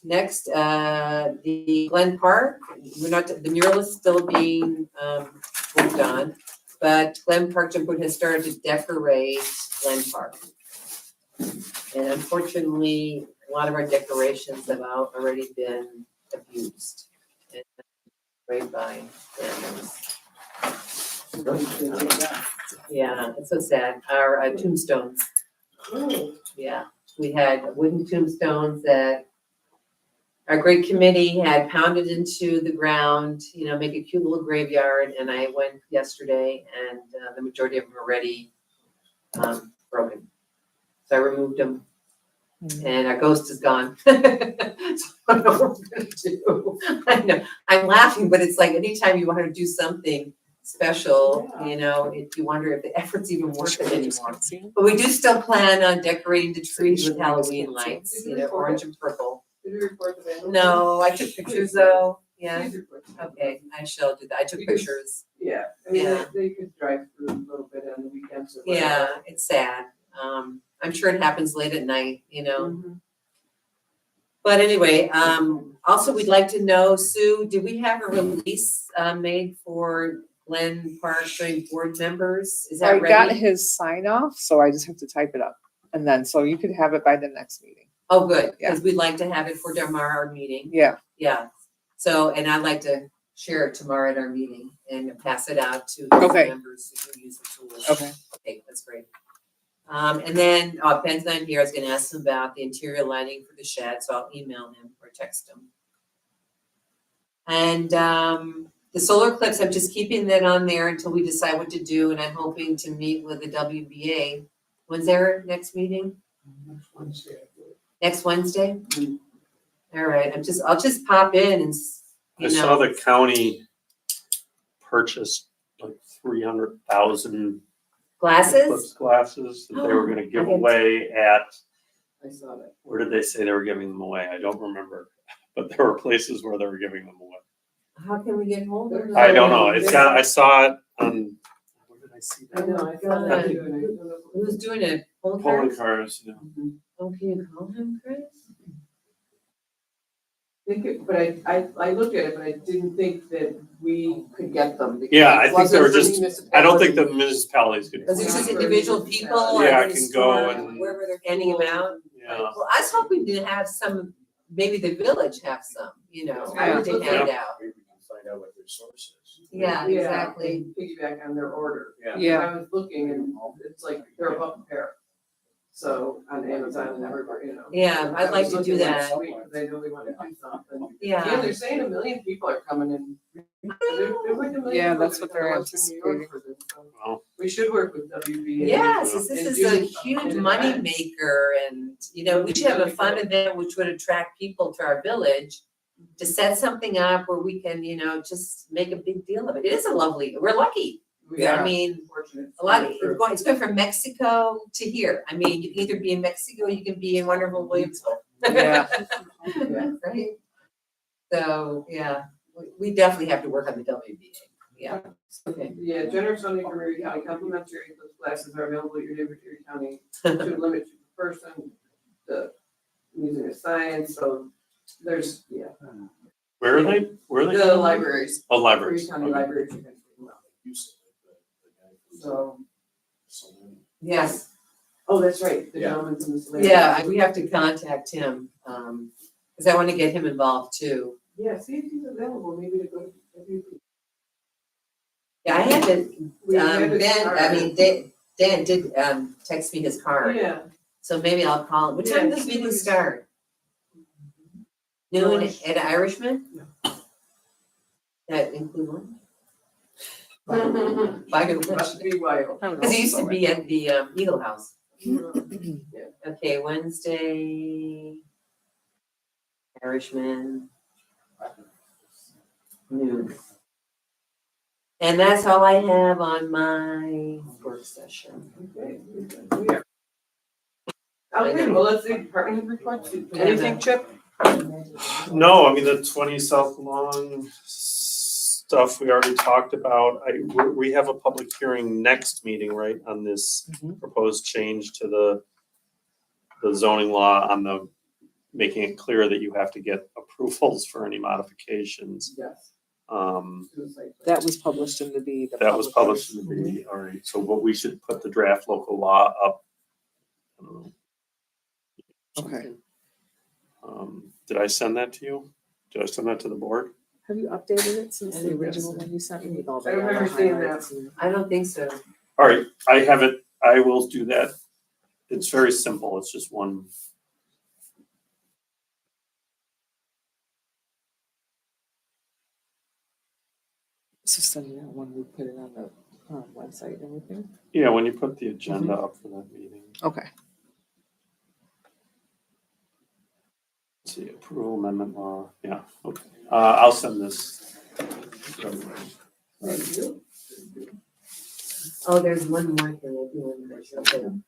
Next, the Glen Park, the mural is still being, worked on, but Glen Park Jump Board has started to decorate Glen Park. And unfortunately, a lot of our decorations have already been abused and sprayed by vandals. Yeah, it's so sad. Our tombstones, yeah, we had wooden tombstones that our great committee had pounded into the ground, make a cute little graveyard. And I went yesterday and the majority of them are already broken. So I removed them. And our ghost is gone. So I don't know what we're gonna do. I know, I'm laughing, but it's like anytime you want to do something special, if you wonder if the effort's even worth it anymore. But we do still plan on decorating the trees with Halloween lights, orange and purple. Did you report the vandals? No, I took pictures though. Yeah, okay, I shall do that. I took pictures. Yeah, I mean, Yeah. they could drive through a little bit on the weekends or Yeah, whatever. it's sad. I'm sure it happens late at night, Mhm. But anyway, also we'd like to know, Sue, did we have a release made for Glen Park joint board members? Is I that got ready? his sign off, so I just have to type it up. And then, so you could have it by the next meeting. Oh, good, because we'd like to have it for tomorrow meeting. Yeah. Yeah, so, and I'd like to share it tomorrow at our meeting and pass it out to the Okay. members who can use the tool. Okay. Okay, that's great. And then, Ben's not here, I was gonna ask him about the interior lighting for the shed, so I'll email him or text him. And, the solar clips, I'm just keeping that on there until we decide what to do, and I'm hoping to meet with the WBA. When's their next meeting? Next Wednesday, I believe. Next Wednesday? All right, I'll just pop in and, I saw the county purchased like 300,000 glasses? eclipse glasses that they were gonna give Okay. away at, I saw that. where did they say they were giving them away? I don't remember. But there were places where they were giving them away. How can we get hold of them? I don't know. I saw it on, where did I see I that? know, I saw that too, and I don't know. Who's doing it? Phone Polling cards? cars, yeah. Oh, can you call him, Chris? But I looked at it, but I didn't think that we could get them. because Yeah, I it think they were wasn't for just, I don't think the municipality. municipalities could. Was it just Yeah. individual people or Yeah, I in the can go store, and- wherever they're handing them out? Yeah. Well, I was hoping to have some, maybe the village have some, Yeah. to hand out. Maybe we can find out what their source is. Yeah, exactly. and piggyback on their order. Yeah. Yeah. I was looking and it's like, they're above a pair. So on Amazon and everywhere, Yeah, I'd like to do that. Because I know we want to do something. Yeah. Yeah, they're saying 1 million people are coming in. They're like 1 million Yeah, people that's what that they're come out from New York anticipating. for this, so Wow. We should work with WBA. Yes, this And is do a huge an money event. maker and, we should have a fun event which would attract people to our village to set something up where we can, just make a big deal of it. It is we're lucky. We I are mean, fortunate. a lot, it's going from Mexico to here. I mean, you can either be in Mexico, you can be in wonderful Williamsville. Yeah. Yeah. Right? So, yeah, we definitely have to work on the WBA. Yeah, okay. Yeah, generous funding from Erie County, complimentary eclipse classes are available at your neighborhood Erie County to limit to the person, the Museum of Science, so there's, Where are they? Where are they? the libraries, Oh, Erie libraries. County Okay. libraries. you can take them out. So, Yes, oh, that's right, the Yeah. gentleman from the. yeah, we have to contact him, because I want to get him involved too. Yeah, see if he's available, maybe to go to WB. Yeah, I had to, We have his card. Dan did, text me his card, Yeah, so maybe I'll call him. What Yeah, time does see meeting what he's- start? Noon Lunch. at Irishman? That include lunch? Buy him lunch. must be wild. Because he used to be at the Eagle House. Yeah. Okay, Wednesday. Irishman. Noon. And that's all I have on my work session. Okay, we are. Okay, well, let's see, department head reports, anything, Chip? No, I mean, the 20 South Long stuff we already talked about. We have a public hearing next meeting, right, on this Mhm. proposed change to the zoning law on the, making it clear that you have to get approvals for any modifications. Yes. Um, to the site plan. That was published in the B. the that was public published in notice. the B, all right, so what we should put the draft local law up. I don't know. Okay. Did I send that to you? Did I send that to the board? Have you updated it since I the think original so. one you sent me with all the I remember yellow seeing that. highlights and- I don't think so. All right, I have it, I will do that. It's very simple, it's just one. So send me that one, we put it on the website and everything. Yeah, when you put the agenda up for that meeting. Okay. Let's see, approval amendment law, yeah, okay. I'll send this. Thank you. Oh, there's one more thing I do want to mention.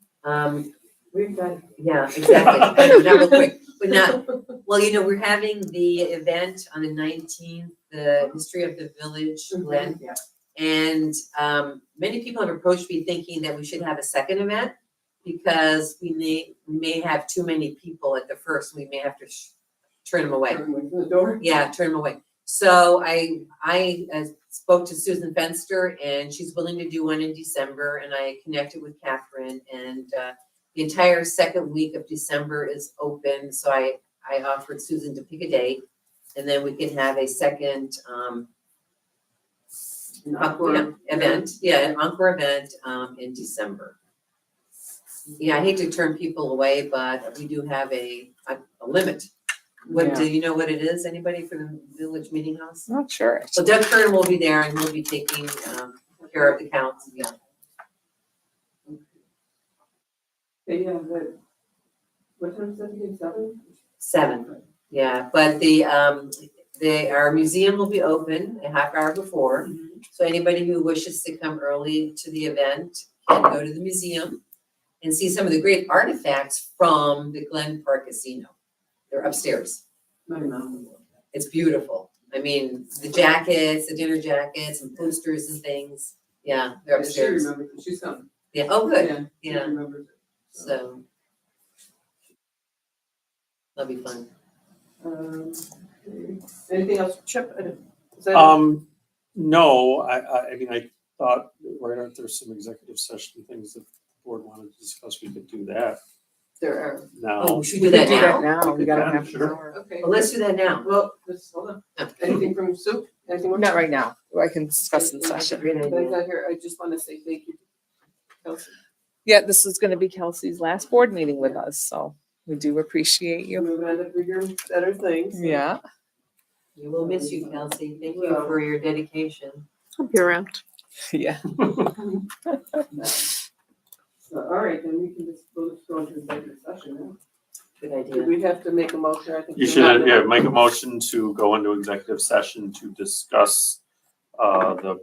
We've got, yeah, exactly. Not real quick, but not, well, we're having the event on the 19th, the history of the village, Glen. Yeah. And many people have approached me thinking that we should have a second event because we may have too many people at the first, we may have to turn them away. Turn away from the door. Yeah, turn them away. So I spoke to Susan Fenster and she's willing to do one in December, and I connected with Catherine, and the entire second week of December is open. So I offered Susan to pick a date, and then we can have a second encore event. Yeah, an encore event in December. Yeah, I hate to turn people away, but we do have a limit. What, Yeah. do you know what it is? Anybody for the village meeting house? Not sure. Well, Doug Curran will be there and he'll be taking care of the counts. Yeah. They have the, what time is that again, 7? 7, yeah, but our museum will be open a half hour before. So anybody who wishes to come early to the event can go to the museum and see some of the great artifacts from the Glen Park Casino. They're upstairs. My mom. It's beautiful. I mean, the jackets, the dinner jackets and posters and things. Yeah, they're She upstairs. remembers, she's coming. Yeah, oh, good. Yeah, she Yeah. remembers it. So that'll be fun. Okay. Anything else, Chip? Is that No, I mean, I thought, right, aren't there some executive session things that the board wanted to discuss, we could do that there are, Oh, now. we should We do can that now. now. We gotta Yeah, have sure. more. okay. Well, let's do that now. Well, just hold on. Anything from Sue? Anything more? Not right now. I can discuss in session. Great I idea. got here, I just want to say thank you. Kelsey. Yeah, this is gonna be Kelsey's last board meeting with us, so we do appreciate You're you. moving on to bigger, better things. Yeah. We will miss you, Kelsey. Thank you for your dedication. I'll be around. Yeah. So, all right, then we can just go into executive session now. Good Do idea. we have to make a motion? I think You should, yeah, make a motion to go into executive session to discuss the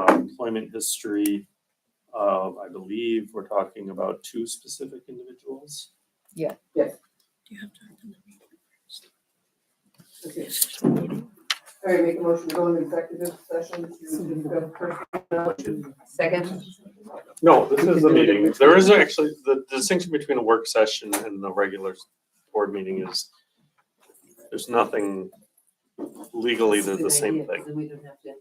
employment history of, I believe, we're talking about 2 specific individuals. Yes. You have to open the meeting first. Okay. It's a meeting. All right, make a motion to go into executive session to discuss Second? No, this is a meeting. There is actually, the distinction between a work session and the regular board meeting is there's nothing legally, they're the Good same idea, thing. then we don't have to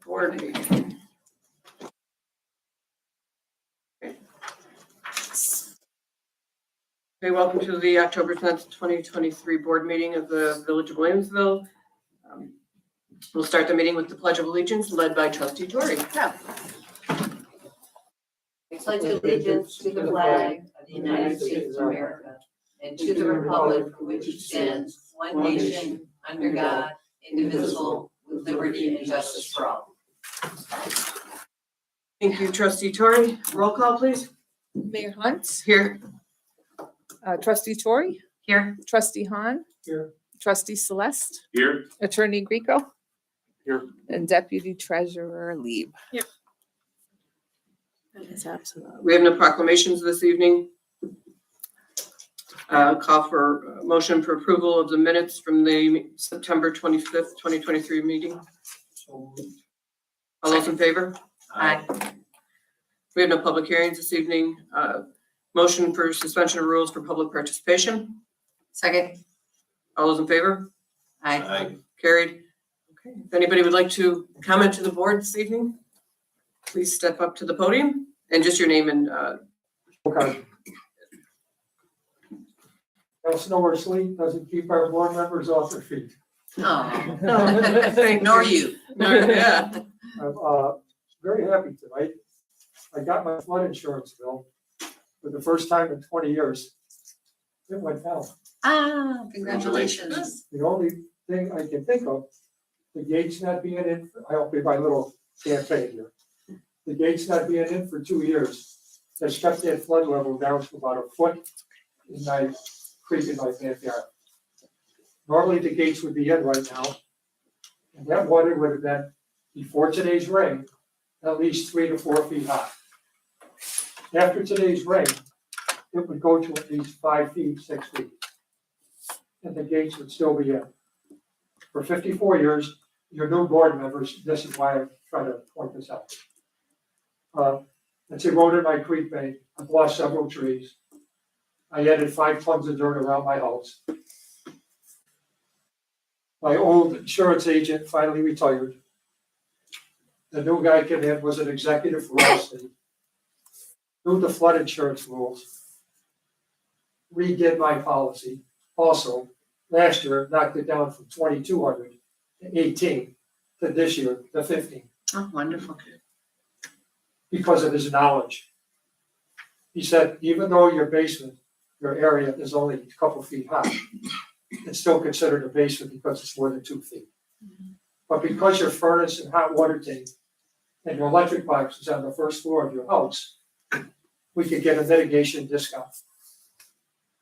Board meeting. Okay, welcome to the October 10th, 2023 board meeting of the Village of Williamsville. We'll start the meeting with the Pledge of Allegiance led by Trustee Tori. I pledge allegiance to the flag of the United States of America and to the republic for which it stands, one nation, under God, indivisible, with liberty and justice for all. Thank you, Trustee Tori. Roll call, please. Mayor Hunt, Here. trustee Tori, Here. trustee Han. Here. Trustee Celeste, Here, attorney Greco. Here. And deputy treasurer Lieb. That is absolute. We have no proclamations this evening. Call for motion for approval of the minutes from the September 25th, 2023 meeting. So All those in favor? Aye. We have no public hearings this evening. Motion for suspension of rules for public participation. Second. All those in favor? Aye. Carried. Okay. If anybody would like to comment to the board this evening, please step up to the podium and just your name and, Okay. No snow or sleet doesn't keep our board members off their feet. Oh. Nor you. yeah. I'm very happy tonight. I got my flood insurance bill for the first time in 20 years. It went down. Ah, congratulations. The only thing I can think of, the gates not being in, I'll be my little campaign here. The gates not being in for 2 years, has kept that flood level down to about a foot in my creek in my backyard. Normally the gates would be in right now, and that water would have been, before today's rain, at least 3 to 4 feet high. After today's rain, it would go to at least 5 feet, 6 feet. And the gates would still be in. For 54 years, your new board members, this is why I try to point this out. It's eroded my creek bank. I've lost several trees. I added 5 tons of dirt around my house. My old insurance agent finally retired. The new guy came in, was an executive for Allstate. Knew the flood insurance rules. Redid my policy. Also, last year, knocked it down from 2,200 to 18 to this year to 15 Oh, wonderful. because of his knowledge. He said, even though your basement, your area is only a couple feet high, it's still considered a basement because it's more than 2 feet. But because your furnace and hot water tank and your electric box is on the first floor of your house, we could get a mitigation discount.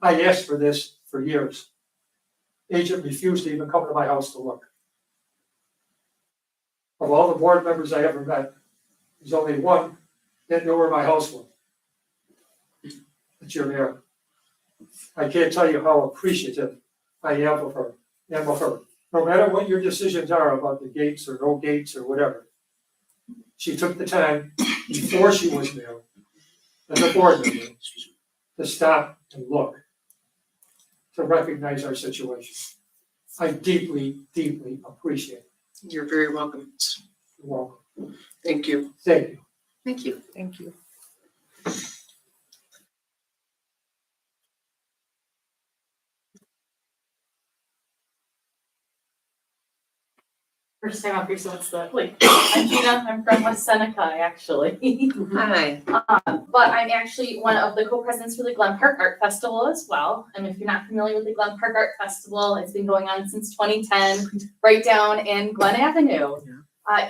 I asked for this for years. Agent refused to even come to my house to look. Of all the board members I ever met, there's only one that knew where my house was. It's your mayor. I can't tell you how appreciative I am of her. No matter what your decisions are about the gates or no gates or whatever, she took the time before she was mayor as a board member to stop and look, to recognize our situation. I deeply, deeply appreciate it. You're very welcome. You're welcome. Thank you. Thank you. Thank you. Thank you. First time up here, so it's the, like, I'm Gina, I'm from West Seneca, actually. Hi. But I'm actually one of the co-presidents for the Glen Park Art Festival as well. And if you're not familiar with the Glen Park Art Festival, it's been going on since 2010, right down in Glen Avenue.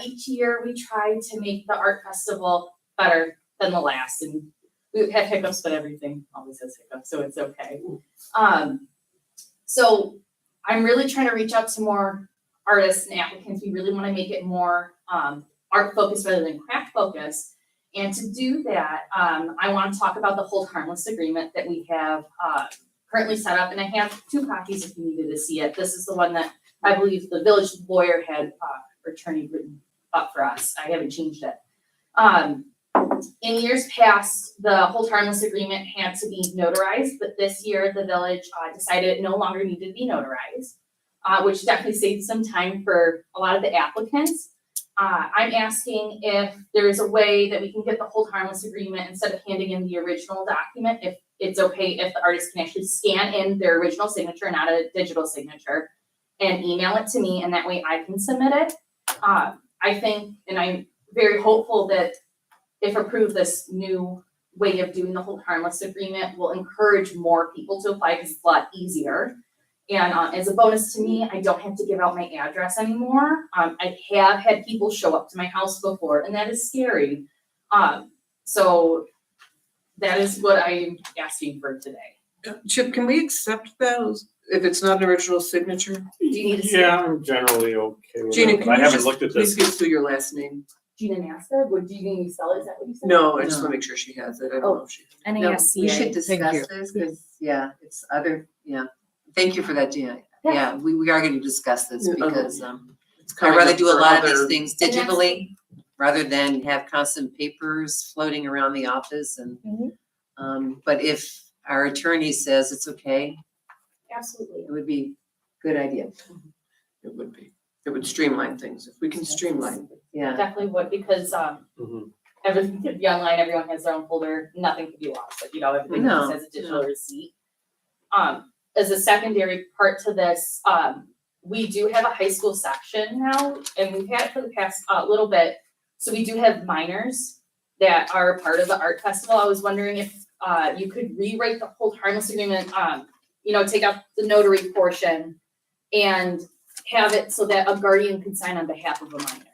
Each year we try to make the art festival better than the last, and we have hiccups, but everything always has hiccups, so it's okay. So I'm really trying to reach out to more artists and applicants. We really want to make it more art focused rather than craft focused. And to do that, I want to talk about the hold harmless agreement that we have currently set up. And I have 2 copies if you needed to see it. This is the one that I believe the village lawyer had attorney written up for us. I haven't changed it. In years past, the hold harmless agreement had to be notarized, but this year the village decided it no longer needed to be notarized. Which definitely saved some time for a lot of the applicants. I'm asking if there is a way that we can get the hold harmless agreement instead of handing in the original document, if it's okay if the artist can actually scan in their original signature, not a digital signature, and email it to me, and that way I can submit it. I think, and I'm very hopeful that if approved, this new way of doing the hold harmless agreement will encourage more people to apply because it's a lot easier. And as a bonus to me, I don't have to give out my address anymore. I have had people show up to my house before, and that is scary. So that is what I'm asking for today. Chip, can we accept those if it's not an original signature? Do you need to see Yeah, I'm generally okay with Gina, it, but can I you haven't just looked at please this. give through your last name? Gina Nasta? Would do you need me to spell it? Is that what you said? No, I just No. wanna make sure she has it. I don't Oh. know if she. No, we should Thank discuss you. this, because, yeah, it's other, yeah. Thank you for that, Gina. Yeah, we are gonna discuss this Yeah, because, It's I'd coming rather up do a for lot of other- these things And that's- digitally rather than have constant papers floating around the office and, but if our attorney says it's okay, Absolutely. it would be a good idea. It would be. It would streamline things. If we can streamline. Yeah, Definitely would, because Mhm. everything could be online, everyone has their own folder, nothing could be lost, like, everything No, just has a digital receipt. As a secondary part to this, we do have a high school section now, and we've had it for the past, little bit. So we do have minors that are part of the art festival. I was wondering if, you could rewrite the hold harmless agreement, take out the notary portion and have it so that a guardian can sign on behalf of a minor.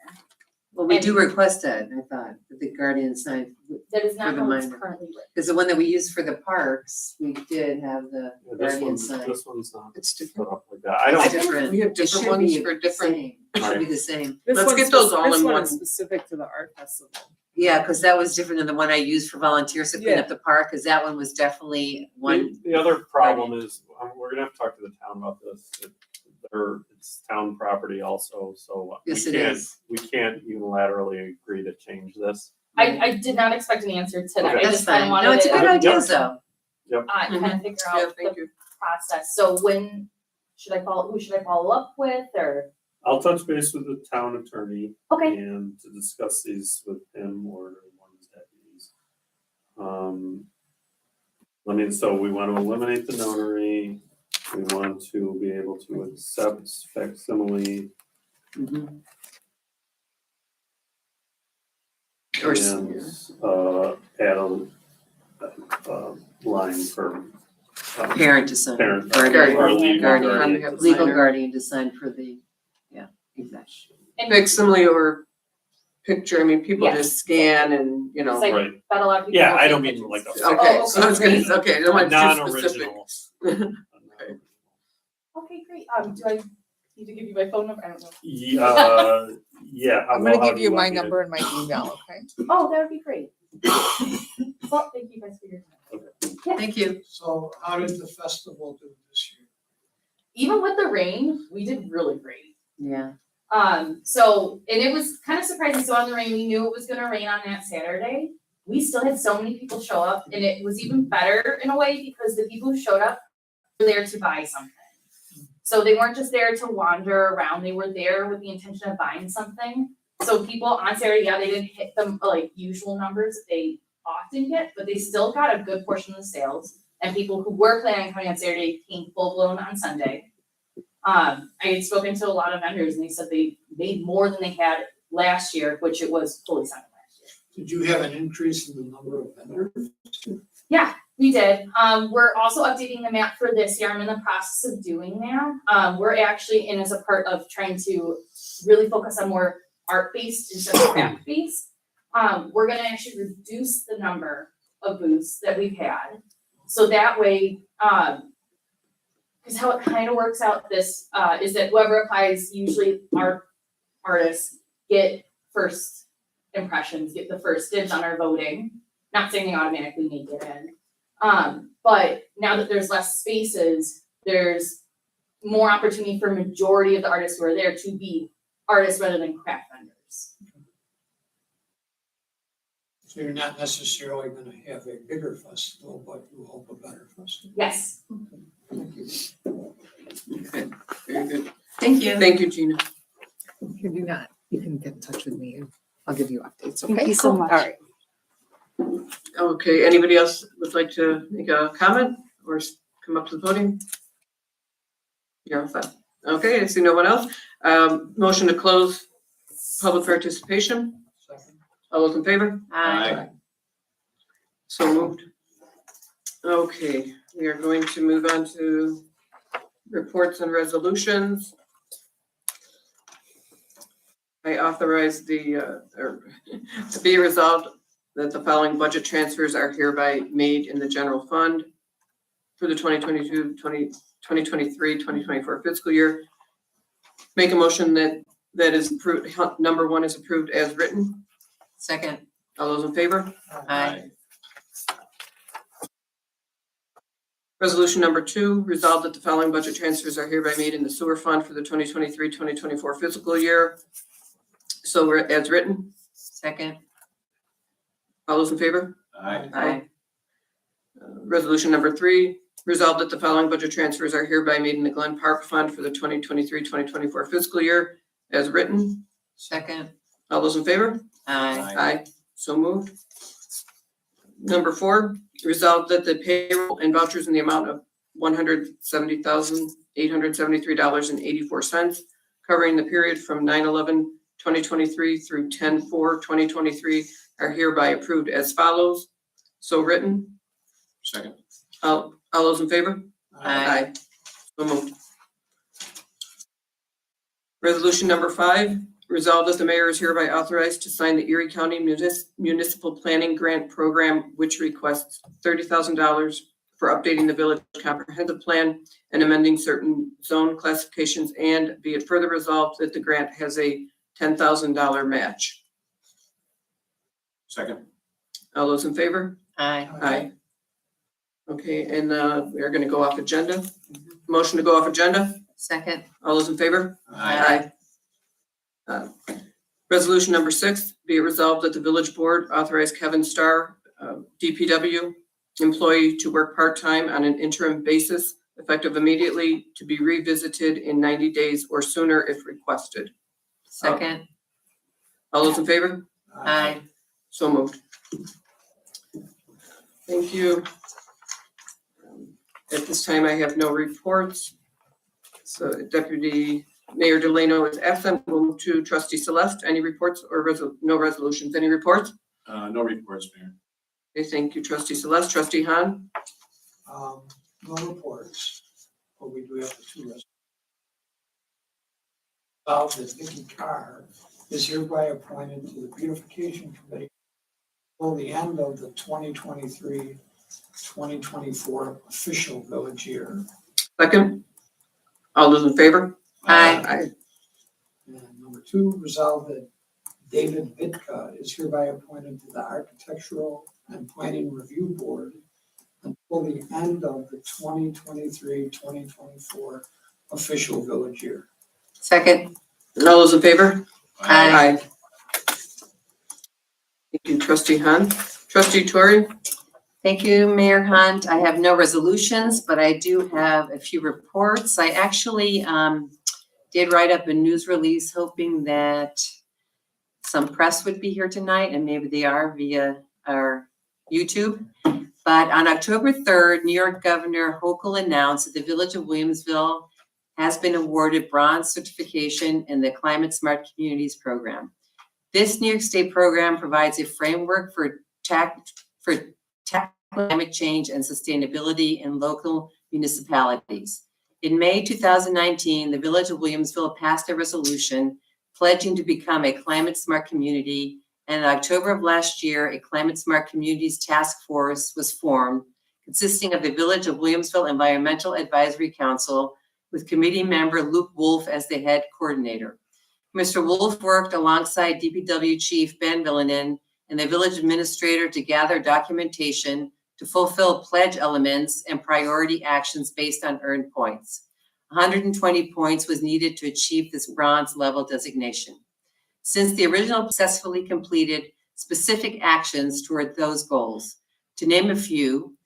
well, we do And- request that, I thought, that the guardian sign, That is not For the how it's minor. currently written. because the one that we used for the parks, we did have the Yeah, guardian sign. this one's not It's set different. up like that. I It's don't, different. We have It different should ones be for the different. same. It should be the same. This Let's one's get those spec- all this in one one. is specific to the art festival. Yeah, because that was different than the one I used for volunteers to clean Yeah. up the park, because that one was definitely one. the other problem is, we're gonna have to talk to the town about this. It's town property also, so Yes, it is. we can't unilaterally agree to change this. I did not expect an answer tonight. Okay. I That's just kind fine. of No, wanted it's a good to, idea, Yep. though. kind of figure Yeah, out thank the you. process. So when should I who should I follow up with, or? I'll touch base with the town attorney Okay, and to discuss these with him or one of his deputies. So we want to eliminate the notary. We want to be able to accept facsimile Mhm. Or and add a line for Parent to sign. parent Guardian. or legal Guardian. guardian. to Legal sign it. guardian to sign for the, yeah, exactly. and Facsimile or picture, I mean, people Yes. just scan and, It's like- Right, but a lot of people. yeah, will I take don't mean pictures. like a. Okay, Oh, so I was gonna, okay, I don't want too specific. Non-original. Okay, great. Do I need to give you my phone number? I don't know. Yeah. I'm well, gonna how give do you my want me to- number and my email, okay? Oh, that would be great. Well, thank you guys for your time. Thank you. So how did the festival do this year? Even with the rain, we did really great. Yeah. So, and it was kind of surprising. So on the rain, we knew it was gonna rain on that Saturday. We still had so many people show up, and it was even better in a way because the people who showed up were there to buy something. So they weren't just there to wander around, they were there with the intention of buying something. So people on Saturday, yeah, they didn't hit the like usual numbers that they often get, but they still got a good portion of the sales. And people who were planning on coming on Saturday came full blown on Sunday. I had spoken to a lot of vendors and they said they made more than they had last year, which it was fully signed last year. Did you have an increase in the number of vendors? Yeah, we did. We're also updating the map for this year. I'm in the process of doing that. We're actually, and as a part of trying to really focus on more art-based instead of craft-based, we're gonna actually reduce the number of booths that we've had. So that way, because how it kind of works out this, is that whoever applies, usually our artists get first impressions, get the first dibs on our voting. Not saying they automatically make it in. But now that there's less spaces, there's more opportunity for majority of the artists who are there to be artists rather than craft vendors. So you're not necessarily gonna have a bigger festival, but you hope a better festival. Yes. Okay, very good. Thank you. Thank you, Gina. Could you not? you can get in touch with me and I'll give you updates, okay? Thank you so Cool. much. All right. Okay, anybody else would like to make a comment or come up to the podium? You're all set. Okay, I see no one else. Motion to close public participation. All those in favor? Aye. So moved. Okay, we are going to move on to reports and resolutions. I authorize or to be resolved that the following budget transfers are hereby made in the general fund for the 2023-2024 fiscal year. Make a motion that is approved, number 1 is approved as written. Second. All those in favor? Aye. Resolution number 2, resolved that the following budget transfers are hereby made in the sewer fund for the 2023-2024 fiscal year. So we're as written. Second. All those in favor? Aye. Resolution number 3, resolved that the following budget transfers are hereby made in the Glen Park Fund for the 2023-2024 fiscal year as written. Second. All those in favor? Aye. Aye. So moved. Number 4, resolved that the payroll and vouchers in the amount of $170,873.84 covering the period from 9/11/2023 through 10/4/2023 are hereby approved as follows. So written. Second. All those in favor? Aye. So moved. Resolution number 5, resolved that the mayor is hereby authorized to sign the Erie County Municipal Planning Grant Program, which requests $30,000 for updating the village comprehensive plan and amending certain zone classifications, and be it further resolved that the grant has a $10,000 match. Second. All those in favor? Aye. Aye. Okay, and we're gonna go off agenda. Motion to go off agenda. Second. All those in favor? Aye. Resolution number 6, be it resolved that the village board authorize Kevin Starr, DPW employee, to work part-time on an interim basis effective immediately, to be revisited in 90 days or sooner if requested. Second. All those in favor? Aye. So moved. Thank you. At this time, I have no reports. So Deputy Mayor Delano is absent. We'll move to Trustee Celeste. Any reports or no resolutions? Any reports? No reports, Mayor. Okay, thank you, Trustee Celeste. Trustee Hahn? No reports, but we do have the 2 resolutions. Resolved that Vicky Carr is hereby appointed to the beautification committee until the end of the 2023-2024 official village year. Second. All those in favor? Aye. And number 2, resolved that David Vitka is hereby appointed to the Architectural and Planning Review Board until the end of the 2023-2024 official village year. Second. All those in favor? Aye. Thank you, Trustee Hahn. Trustee Tori? Thank you, Mayor Hunt. I have no resolutions, but I do have a few reports. I actually did write up a news release hoping that some press would be here tonight, and maybe they are via our YouTube. But on October 3rd, New York Governor Hochul announced that the Village of Williamsville has been awarded bronze certification in the Climate Smart Communities program. This New York State program provides a framework for tackling climate change and sustainability in local municipalities. In May 2019, the Village of Williamsville passed a resolution pledging to become a climate smart community, and in October of last year, a Climate Smart Communities Task Force was formed, consisting of the Village of Williamsville Environmental Advisory Council, with committee member Luke Wolf as the head coordinator. Mr. Wolf worked alongside DPW Chief Ben Villanin and the village administrator to gather documentation to fulfill pledge elements and priority actions based on earned points. 120 points was needed to achieve this bronze level designation. Since the original successfully completed specific actions toward those goals, to name a few: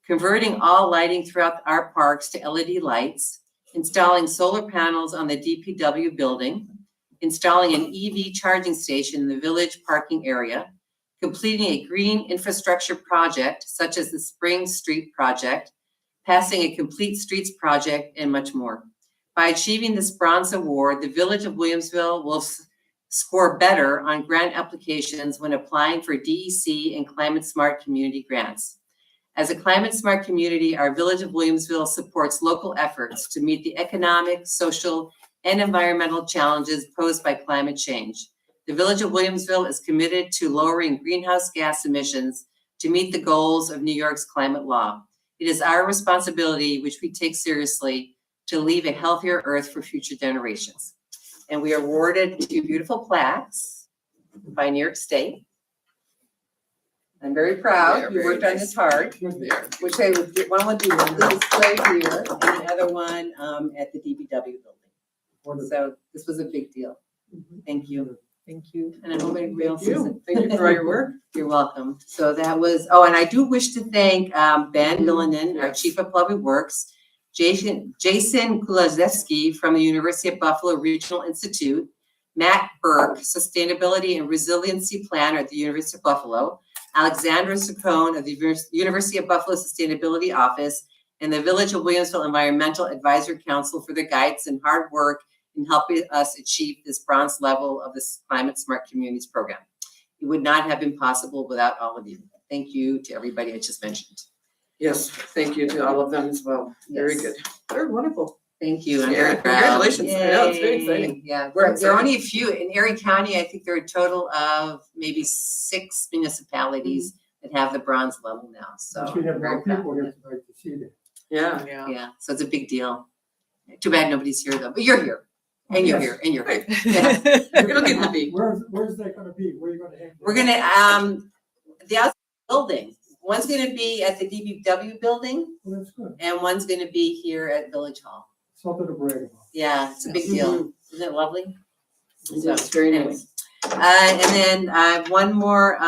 converting all lighting throughout our parks to LED lights, installing solar panels on the DPW building, installing an EV charging station in the village parking area, completing a green infrastructure project such as the Spring Street project, passing a complete streets project, and much more. By achieving this bronze award, the Village of Williamsville will score better on grant applications when applying for DEC and Climate Smart Community grants. As a climate smart community, our Village of Williamsville supports local efforts to meet the economic, social, and environmental challenges posed by climate change. The Village of Williamsville is committed to lowering greenhouse gas emissions to meet the goals of New York's climate law. It is our responsibility, which we take seriously, to leave a healthier earth for future generations. And we are awarded 2 beautiful plaques by New York State. I'm very proud. You worked on this hard. Which I would get, one would be on the display here and the other one at the DPW building. So this was a big deal. Thank you. Thank you. And I hope everybody else Thank is. you. Thank you for all your work. You're welcome. So that was, oh, and I do wish to thank Ben Millanen, our Yes. Chief of Public Works, Jason Kulazewski from the University of Buffalo Regional Institute, Matt Burke, Sustainability and Resiliency Planner at the University of Buffalo, Alexandra Saccone of the University of Buffalo Sustainability Office, and the Village of Williamsville Environmental Advisory Council for their guidance and hard work in helping us achieve this bronze level of this Climate Smart Communities program. It would not have been possible without all of you. Thank you to everybody I just mentioned. Yes, thank you to all of them as well. Very Yes. good. Very wonderful. Thank you. I'm Yeah, very proud. congratulations. I know, it's very Yay. exciting. Yeah, Very there are exciting. only a few. In Erie County, I think there are a total of maybe 6 municipalities that have the bronze level now, so. We have I'm very more proud people of here it. tonight to see that. Yeah. Yeah, so it's a big deal. Too bad nobody's here though, but you're here. And you're Yes. here, and you're here. Right. Yeah. It'll get to be. Where's that gonna be? Where are you gonna hang? We're gonna, the outside building, one's gonna be at the DPW building Well, that's good. and one's gonna be here at Village Hall. Something to brag about. Yeah, it's a big deal. Isn't it lovely? So, It's very anyway. nice. And then one more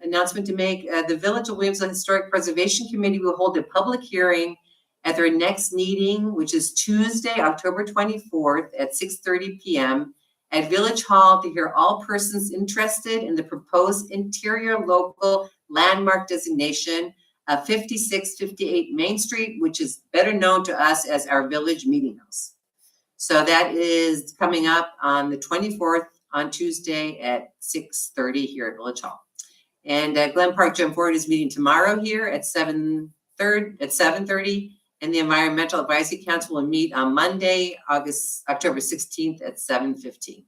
announcement to make. The Village of Williamsville Historic Preservation Committee will hold a public hearing at their next meeting, which is Tuesday, October 24th at 6:30 p.m. at Village Hall to hear all persons interested in the proposed interior local landmark designation of 5658 Main Street, which is better known to us as our Village Meeting House. So that is coming up on the 24th on Tuesday at 6:30 here at Village Hall. And Glen Park Jump Forward is meeting tomorrow here at 7:30. And the Environmental Advisory Council will meet on Monday, October 16th at 7:15.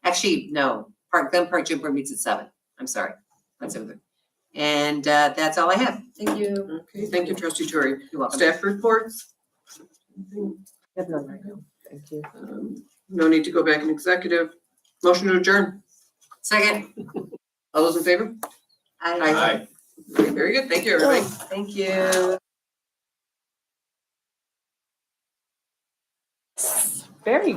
Actually, no, Glen Park Jump Forward meets at 7. I'm sorry, not 7:30. And that's all I have. Thank you. Okay, thank you, trustee Tori. You're welcome. Staff reports? Have none right now. Thank you. No need to go back in executive. Motion to adjourn. Second. All those in favor? Aye. Very good. Thank you, everybody. Thank you. Very